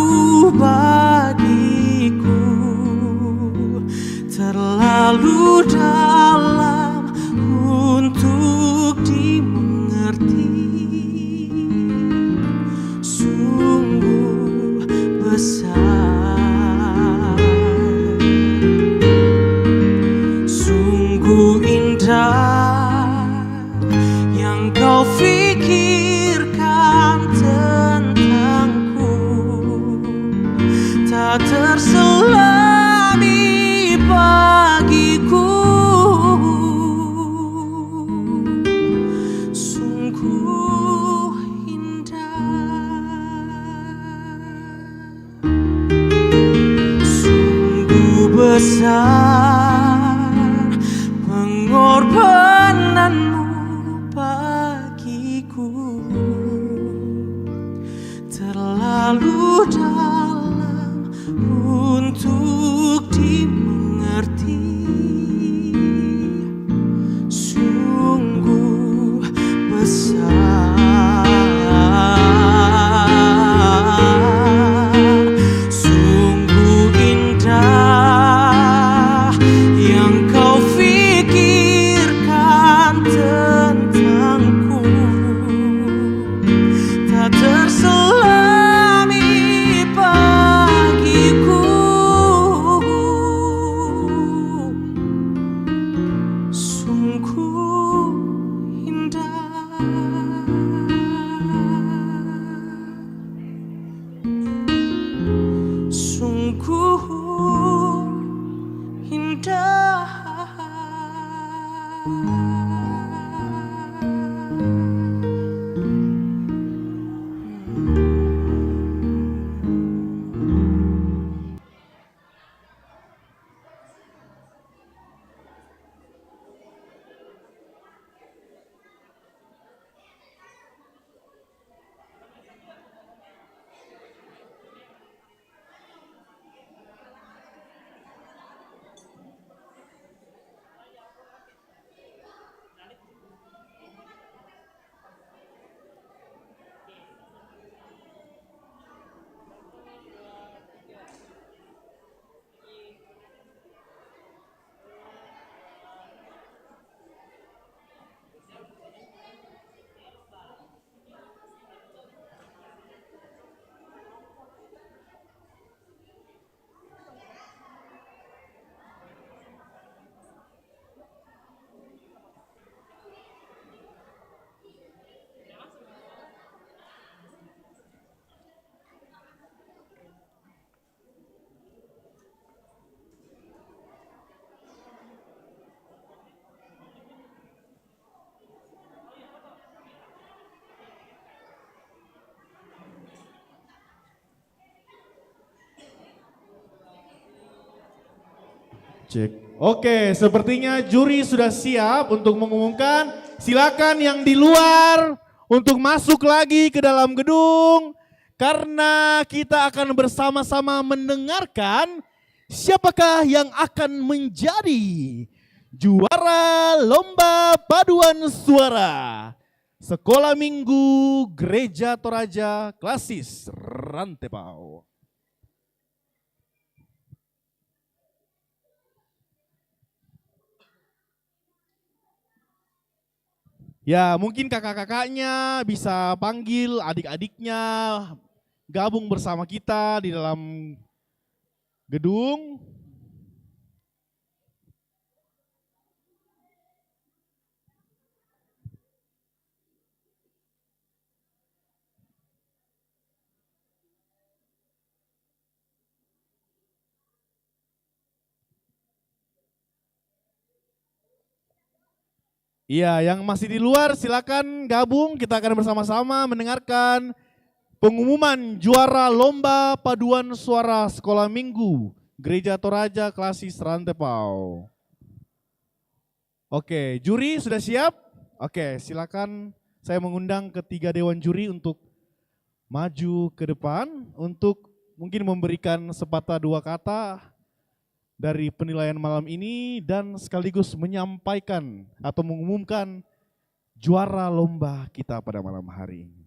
bagiku, terlalu dalam untuk dimengerti. Sungguh besar, sungguh indah yang kau fikirkan tentangku, tak terselami bagiku. Sungguh indah, sungguh besar pengorbananmu bagiku, terlalu dalam untuk dimengerti. Sungguh besar, sungguh indah Cek. Oke, sepertinya juri sudah siap untuk mengumumkan. Silakan yang di luar untuk masuk lagi ke dalam gedung. Karena kita akan bersama-sama mendengarkan siapakah yang akan menjadi juara lomba paduan suara Sekolah Minggu Gereja Toraja Klasis Rantepao. Ya, mungkin kakak-kakaknya bisa panggil adik-adiknya gabung bersama kita di dalam gedung. Iya, yang masih di luar silakan gabung, kita akan bersama-sama mendengarkan pengumuman juara lomba paduan suara Sekolah Minggu Gereja Toraja Klasis Rantepao. Oke, juri sudah siap? Oke, silakan saya mengundang ketiga dewan juri untuk maju ke depan untuk mungkin memberikan sepatah dua kata dari penilaian malam ini dan sekaligus menyampaikan atau mengumumkan juara lomba kita pada malam hari ini.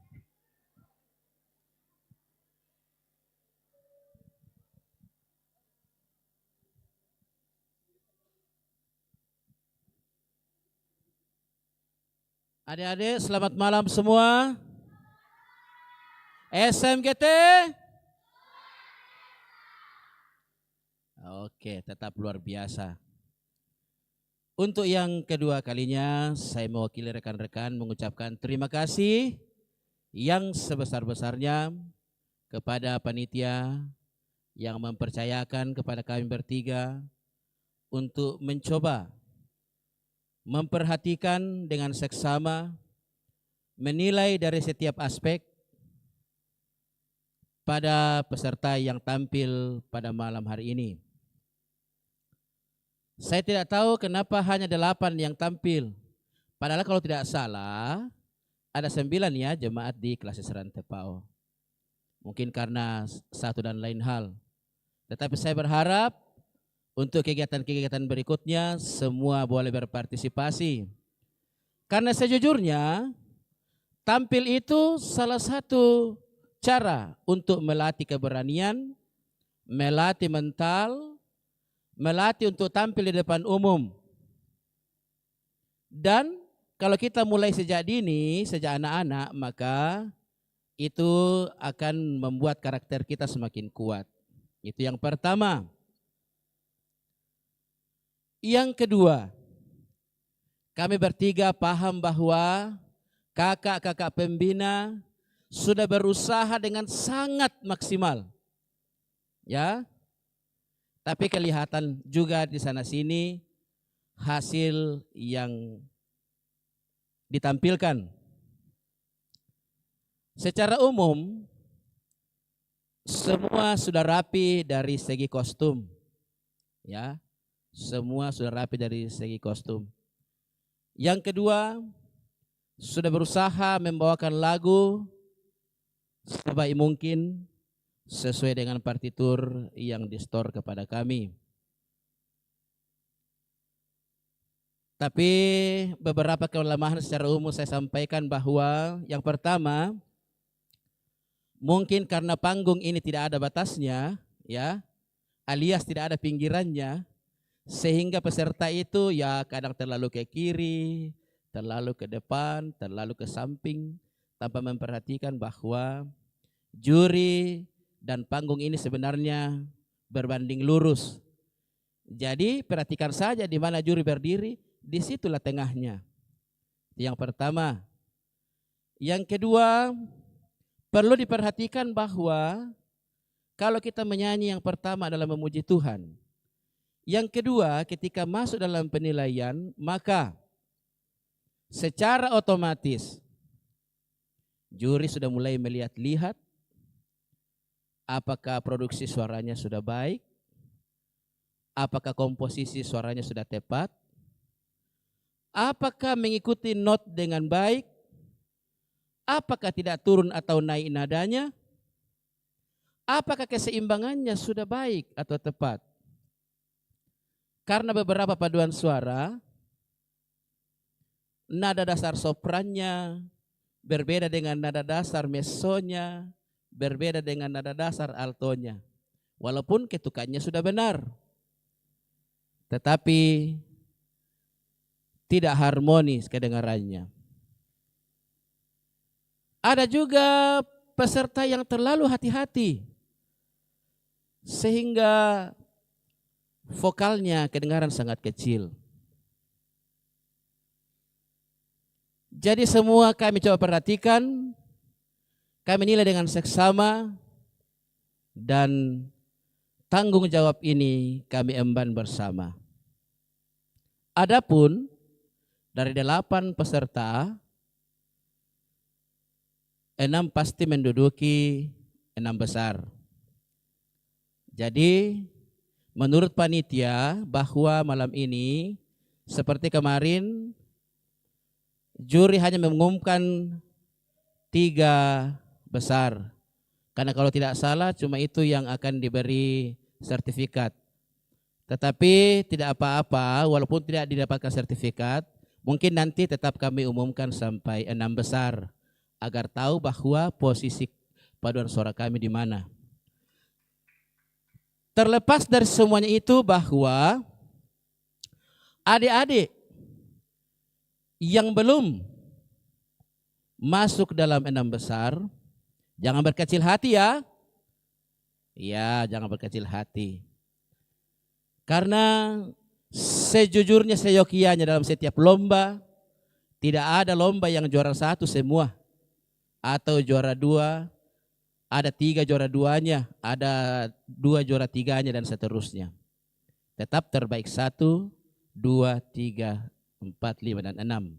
Adik-adik, selamat malam semua. SMGT. Oke, tetap luar biasa. Untuk yang kedua kalinya, saya mewakili rekan-rekan mengucapkan terima kasih yang sebesar-besarnya kepada panitia yang mempercayakan kepada kami bertiga untuk mencoba memperhatikan dengan seksama, menilai dari setiap aspek pada peserta yang tampil pada malam hari ini. Saya tidak tahu kenapa hanya 8 yang tampil. Padahal kalau tidak salah, ada 9 ya jemaat di Klasis Rantepao. Mungkin karena satu dan lain hal. Tetapi saya berharap untuk kegiatan-kegiatan berikutnya semua boleh berpartisipasi. Karena sejujurnya tampil itu salah satu cara untuk melatih keberanian, melatih mental, melatih untuk tampil di depan umum. Dan kalau kita mulai sejak dini, sejak anak-anak, maka itu akan membuat karakter kita semakin kuat. Itu yang pertama. Yang kedua, kami bertiga paham bahwa kakak-kakak pembina sudah berusaha dengan sangat maksimal. Ya. Tapi kelihatan juga di sana sini hasil yang ditampilkan. Secara umum semua sudah rapi dari segi kostum. Ya. Semua sudah rapi dari segi kostum. Yang kedua, sudah berusaha membawakan lagu sebaik mungkin sesuai dengan partitur yang di-store kepada kami. Tapi beberapa kelemahan secara umum saya sampaikan bahwa yang pertama, mungkin karena panggung ini tidak ada batasnya, ya, alias tidak ada pinggirannya, sehingga peserta itu ya kadang terlalu ke kiri, terlalu ke depan, terlalu ke samping, tanpa memperhatikan bahwa juri dan panggung ini sebenarnya berbanding lurus. Jadi perhatikan saja di mana juri berdiri, disitulah tengahnya. Yang pertama. Yang kedua, perlu diperhatikan bahwa kalau kita menyanyi yang pertama adalah memuji Tuhan. Yang kedua, ketika masuk dalam penilaian, maka secara otomatis juri sudah mulai melihat-lihat apakah produksi suaranya sudah baik, Apakah komposisi suaranya sudah tepat? Apakah mengikuti not dengan baik? Apakah tidak turun atau naik nadanya? Apakah keseimbangannya sudah baik atau tepat? Karena beberapa paduan suara, nada dasar soprannya berbeda dengan nada dasar mezzonya, berbeda dengan nada dasar altonya. Walaupun ketukannya sudah benar, tetapi tidak harmonis kedengarannya. Ada juga peserta yang terlalu hati-hati sehingga vokalnya kedengaran sangat kecil. Jadi semua kami coba perhatikan, kami nilai dengan seksama, dan tanggung jawab ini kami emban bersama. Adapun dari 8 peserta, 6 pasti menduduki 6 besar. Jadi menurut panitia bahwa malam ini seperti kemarin juri hanya mengumumkan 3 besar. Karena kalau tidak salah cuma itu yang akan diberi sertifikat. Tetapi tidak apa-apa walaupun tidak didapatkan sertifikat, mungkin nanti tetap kami umumkan sampai 6 besar agar tahu bahwa posisi paduan suara kami di mana. Terlepas dari semuanya itu bahwa adik-adik yang belum masuk dalam 6 besar, jangan berkecil hati ya. Ya, jangan berkecil hati. Karena sejujurnya seyokianya dalam setiap lomba, tidak ada lomba yang juara 1 semua. Atau juara 2, ada 3 juara 2-nya, ada 2 juara 3-nya dan seterusnya. Tetap terbaik 1, 2, 3, 4, 5, dan 6.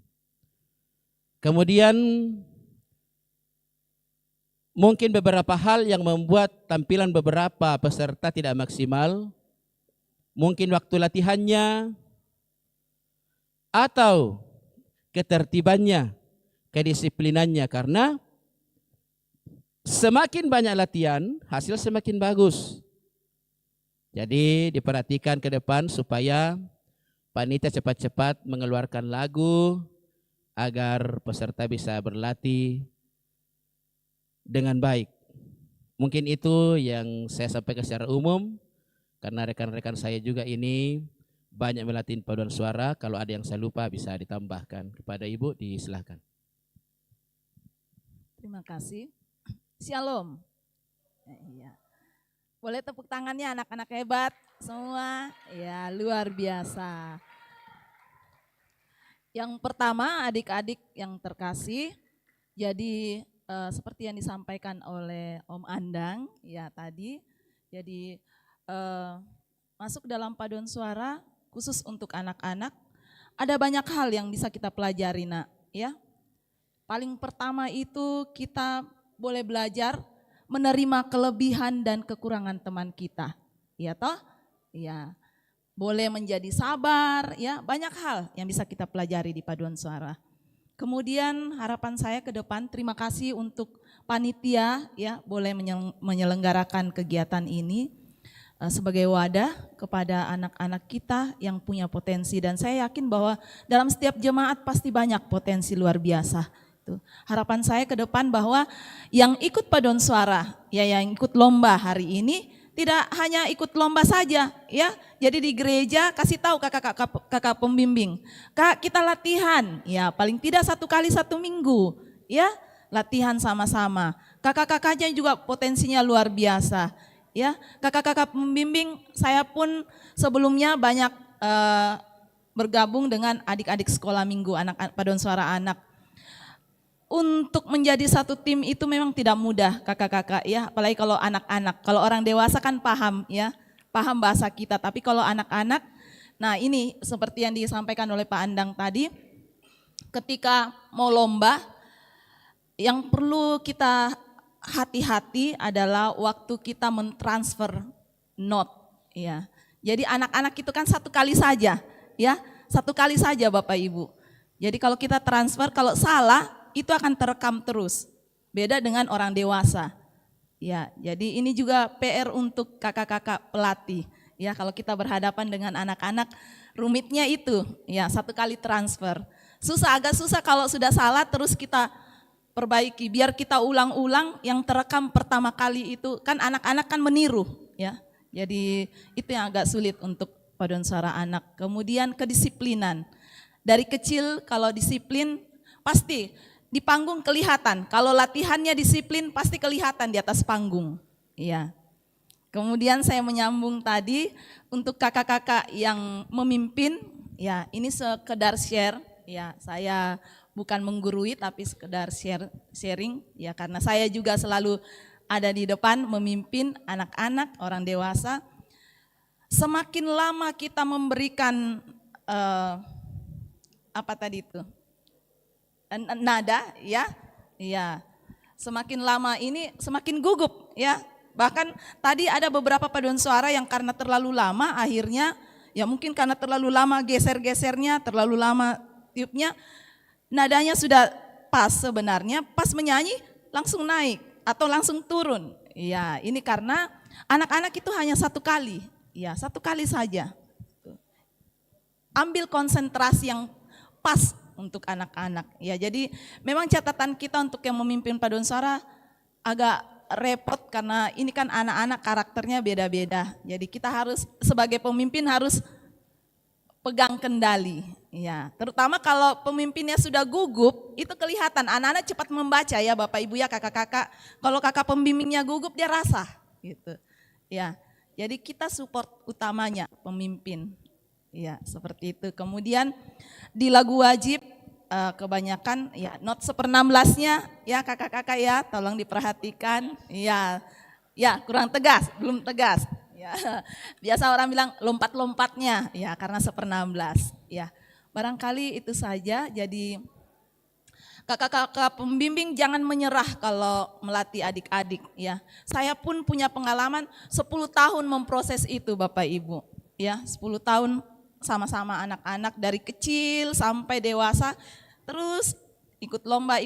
Kemudian mungkin beberapa hal yang membuat tampilan beberapa peserta tidak maksimal. Mungkin waktu latihannya atau ketertibannya, kedisiplinannya, karena semakin banyak latihan, hasil semakin bagus. Jadi diperhatikan ke depan supaya panitia cepat-cepat mengeluarkan lagu agar peserta bisa berlatih dengan baik. Mungkin itu yang saya sampaikan secara umum, karena rekan-rekan saya juga ini banyak melatih paduan suara. Kalau ada yang saya lupa bisa ditambahkan. Kepada Ibu disilahkan. Terima kasih. Shalom. Iya. Boleh tepuk tangannya anak-anak hebat semua. Ya, luar biasa. Yang pertama adik-adik yang terkasih, jadi seperti yang disampaikan oleh Om Andang ya tadi, jadi masuk dalam paduan suara khusus untuk anak-anak, ada banyak hal yang bisa kita pelajari nak ya. Paling pertama itu kita boleh belajar menerima kelebihan dan kekurangan teman kita, ya toh? Ya, boleh menjadi sabar, ya banyak hal yang bisa kita pelajari di paduan suara. Kemudian harapan saya ke depan, terima kasih untuk panitia ya boleh menyelenggarakan kegiatan ini sebagai wadah kepada anak-anak kita yang punya potensi, dan saya yakin bahwa dalam setiap jemaat pasti banyak potensi luar biasa. Harapan saya ke depan bahwa yang ikut paduan suara, ya yang ikut lomba hari ini tidak hanya ikut lomba saja, ya. Jadi di gereja kasih tahu kakak pembimbing, Kak kita latihan, ya paling tidak 1 kali 1 minggu, ya latihan sama-sama. Kakak-kakaknya juga potensinya luar biasa, ya. Kakak-kakak pembimbing saya pun sebelumnya banyak bergabung dengan adik-adik sekolah minggu, anak paduan suara anak. Untuk menjadi satu tim itu memang tidak mudah kakak-kakak ya, apalagi kalau anak-anak. Kalau orang dewasa kan paham ya, paham bahasa kita, tapi kalau anak-anak, nah ini seperti yang disampaikan oleh Pak Andang tadi, ketika mau lomba, yang perlu kita hati-hati adalah waktu kita mentransfer note ya. Jadi anak-anak itu kan satu kali saja, ya, satu kali saja Bapak Ibu. Jadi kalau kita transfer, kalau salah itu akan terekam terus. Beda dengan orang dewasa. Ya, jadi ini juga PR untuk kakak-kakak pelatih. Ya, kalau kita berhadapan dengan anak-anak, rumitnya itu, ya, satu kali transfer. Agak susah kalau sudah salah terus kita perbaiki. Biar kita ulang-ulang yang terekam pertama kali itu, kan anak-anak kan meniru, ya. Jadi itu yang agak sulit untuk paduan suara anak. Kemudian kedisiplinan. Dari kecil kalau disiplin pasti di panggung kelihatan. Kalau latihannya disiplin pasti kelihatan di atas panggung. Iya. Kemudian saya menyambung tadi untuk kakak-kakak yang memimpin, ya ini sekedar share. Ya, saya bukan menggurui tapi sekedar sharing. Ya, karena saya juga selalu ada di depan memimpin anak-anak, orang dewasa. Semakin lama kita memberikan apa tadi itu? Nada, ya. Iya. Semakin lama ini semakin gugup, ya. Bahkan tadi ada beberapa paduan suara yang karena terlalu lama akhirnya ya mungkin karena terlalu lama geser-gesernya, terlalu lama tiupnya, nadanya sudah pas sebenarnya, pas menyanyi langsung naik atau langsung turun. Ya, ini karena anak-anak itu hanya satu kali, ya satu kali saja. Ambil konsentrasi yang pas untuk anak-anak. Ya, jadi memang catatan kita untuk yang memimpin paduan suara agak repot karena ini kan anak-anak karakternya beda-beda. Jadi kita harus sebagai pemimpin harus pegang kendali. Ya, terutama kalau pemimpinnya sudah gugup, itu kelihatan anak-anak cepat membaca ya Bapak Ibu ya kakak-kakak. Kalau kakak pembimbingnya gugup dia rasa gitu. Ya. Jadi kita support utamanya pemimpin. Ya, seperti itu. Kemudian di lagu wajib kebanyakan ya not 1/16-nya ya kakak-kakak ya, tolong diperhatikan. Ya. Ya, kurang tegas, belum tegas. Ya. Biasa orang bilang lompat-lompatnya ya karena 1/16 ya. Barangkali itu saja. Jadi kakak-kakak pembimbing jangan menyerah kalau melatih adik-adik ya. Saya pun punya pengalaman 10 tahun memproses itu Bapak Ibu. Ya, 10 tahun sama-sama anak-anak dari kecil sampai dewasa terus ikut lomba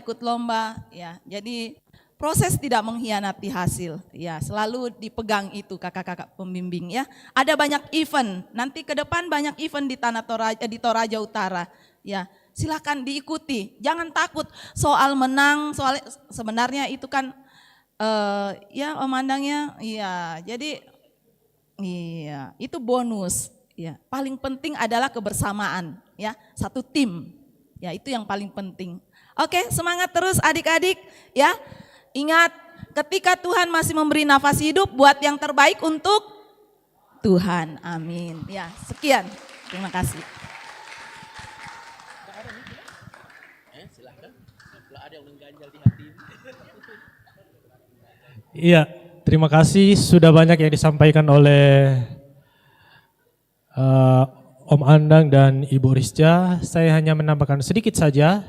ya. Jadi proses tidak mengkhianati hasil ya, selalu dipegang itu kakak-kakak pembimbing ya. Ada banyak event, nanti ke depan banyak event di Tanah Toraja, di Toraja Utara ya. Silakan diikuti, jangan takut soal menang, soal sebenarnya itu kan ya omandangnya iya. Jadi iya, itu bonus ya. Paling penting adalah kebersamaan ya, satu tim. Ya, itu yang paling penting. Oke, semangat terus adik-adik ya. Ingat, ketika Tuhan masih memberi nafas hidup, buat yang terbaik untuk Tuhan. Amin. Ya, sekian. Terima kasih. Silahkan. Kalau ada yang mengganjal di hati. Iya, terima kasih sudah banyak yang disampaikan oleh Om Andang dan Ibu Risca. Saya hanya menambahkan sedikit saja.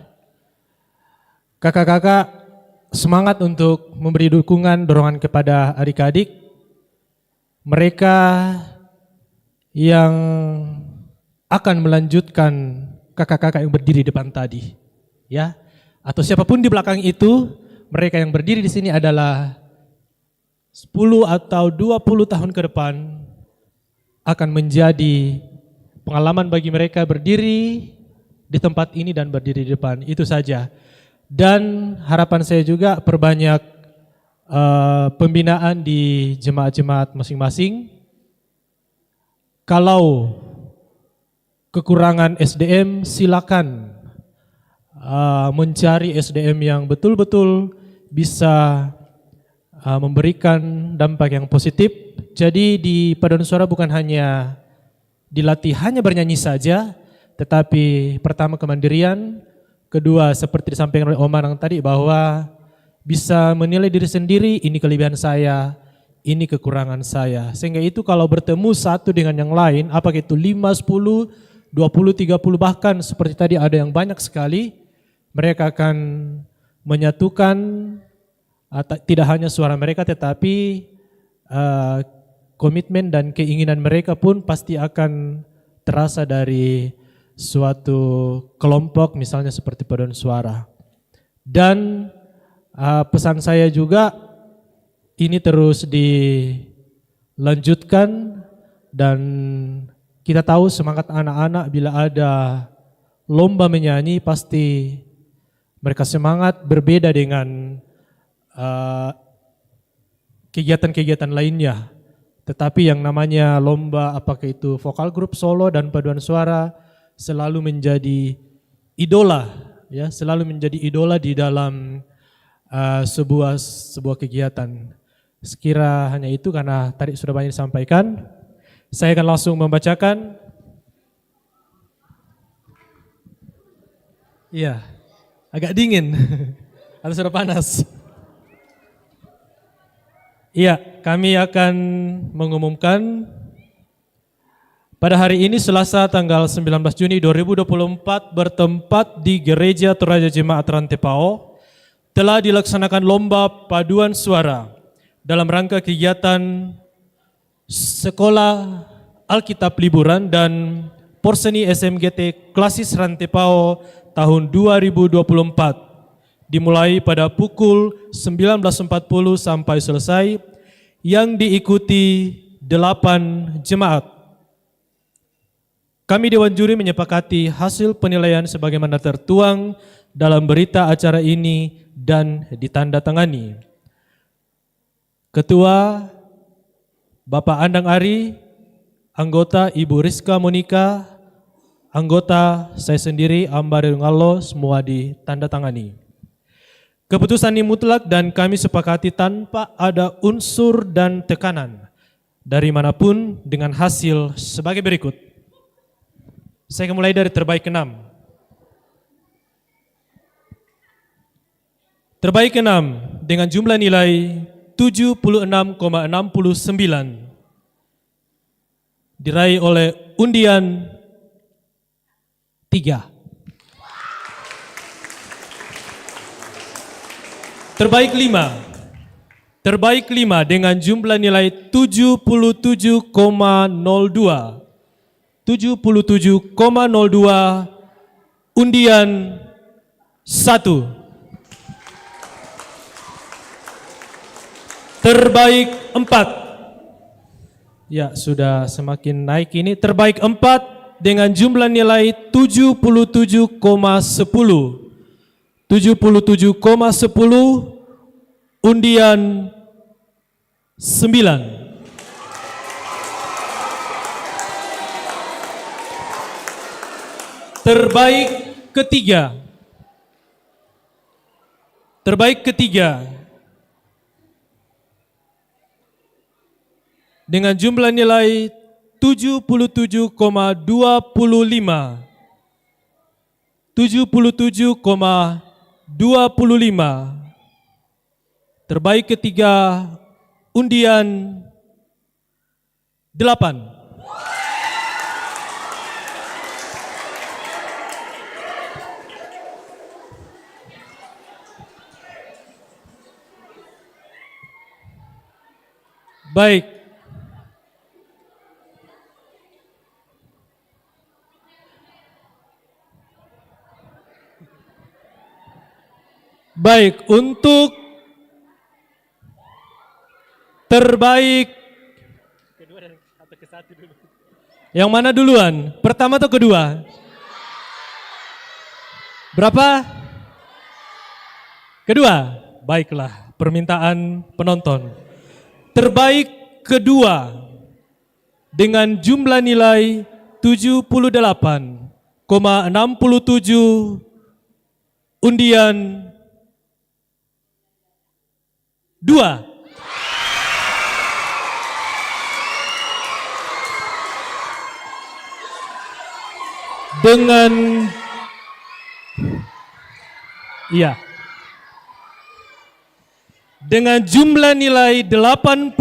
Kakak-kakak semangat untuk memberi dukungan, dorongan kepada adik-adik. Mereka yang akan melanjutkan kakak-kakak yang berdiri depan tadi. Ya, atau siapapun di belakang itu, mereka yang berdiri di sini adalah 10 atau 20 tahun ke depan akan menjadi pengalaman bagi mereka berdiri di tempat ini dan berdiri di depan. Itu saja. Dan harapan saya juga perbanyak pembinaan di jemaat-jemaat masing-masing. Kalau kekurangan SDM, silakan mencari SDM yang betul-betul bisa memberikan dampak yang positif. Jadi di paduan suara bukan hanya dilatih hanya bernyanyi saja, tetapi pertama kemandirian, kedua seperti disampaikan oleh Om Anang tadi bahwa bisa menilai diri sendiri, ini kelebihan saya, ini kekurangan saya. Sehingga itu kalau bertemu satu dengan yang lain, apakah itu 5, 10, 20, 30 bahkan seperti tadi ada yang banyak sekali, mereka akan menyatukan tidak hanya suara mereka tetapi komitmen dan keinginan mereka pun pasti akan terasa dari suatu kelompok misalnya seperti paduan suara. Dan pesan saya juga ini terus dilanjutkan dan kita tahu semangat anak-anak bila ada lomba menyanyi pasti mereka semangat berbeda dengan kegiatan-kegiatan lainnya. Tetapi yang namanya lomba apakah itu vokal grup, solo dan paduan suara selalu menjadi idola, ya, selalu menjadi idola di dalam sebuah kegiatan. Sekira hanya itu karena tadi sudah banyak disampaikan. Saya akan langsung membacakan. Iya, agak dingin atau sudah panas. Iya, kami akan mengumumkan pada hari ini Selasa tanggal 19 Juni 2024 bertempat di Gereja Toraja Jemaat Rantepao telah dilaksanakan lomba paduan suara dalam rangka kegiatan Sekolah Alkitab Liburan dan Porseni SMGT Klasis Rantepao tahun 2024 dimulai pada pukul 19.40 sampai selesai yang diikuti 8 jemaat. Kami Dewan Juri menyepakati hasil penilaian sebagaimana tertuang dalam berita acara ini dan ditandatangani. Ketua Bapak Andang Ari, anggota Ibu Rizka Monika, anggota saya sendiri Ambari Ngallo, semua ditandatangani. Keputusan ini mutlak dan kami sepakati tanpa ada unsur dan tekanan dari manapun dengan hasil sebagai berikut. Saya akan mulai dari terbaik 6. Terbaik 6 dengan jumlah nilai 76,69 diraih oleh undian 3. Terbaik 5. Terbaik 5 dengan jumlah nilai 77,02. 77,02 undian 1. Terbaik 4. Ya, sudah semakin naik ini. Terbaik 4 dengan jumlah nilai 77,10. 77,10 undian 9. Terbaik ketiga. Terbaik ketiga dengan jumlah nilai 77,25. 77,25. Terbaik ketiga undian 8. Baik. Baik, untuk terbaik yang mana duluan? Pertama atau kedua? Berapa? Kedua. Baiklah, permintaan penonton. Terbaik kedua dengan jumlah nilai 78,67 undian 2. Dengan dengan jumlah nilai 80,00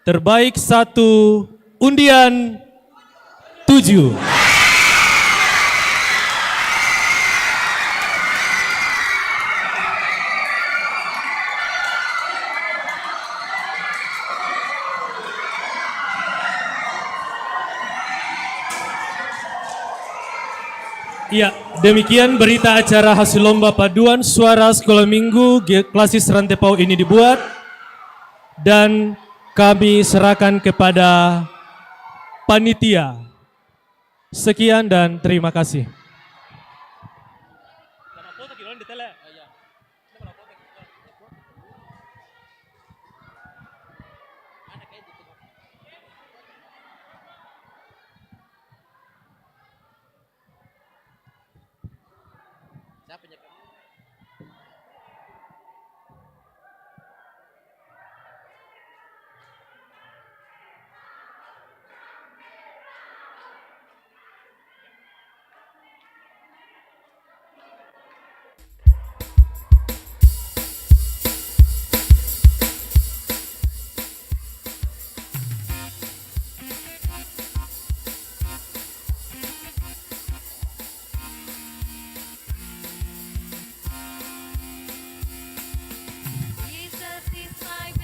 terbaik 1 undian 7. Ya, demikian berita acara hasil lomba paduan suara sekolah minggu Klasis Rantepau ini dibuat dan kami serahkan kepada panitia. Sekian dan terima kasih.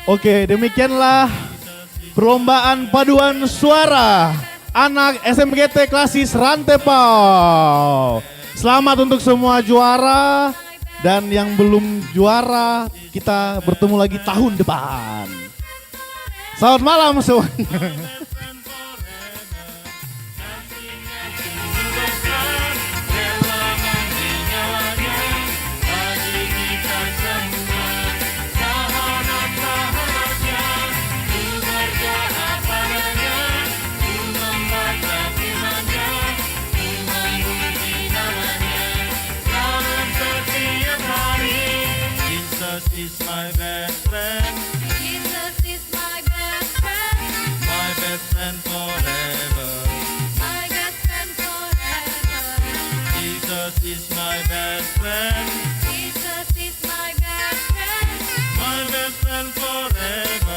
Oke, demikianlah perlombaan paduan suara anak SMGT Klasis Rantepau. Selamat untuk semua juara dan yang belum juara kita bertemu lagi tahun depan. Selamat malam semuanya. Jesus is my best friend. Jesus is my best friend. My best friend forever. My best friend forever. Jesus is my best friend. Jesus is my best friend. My best friend forever.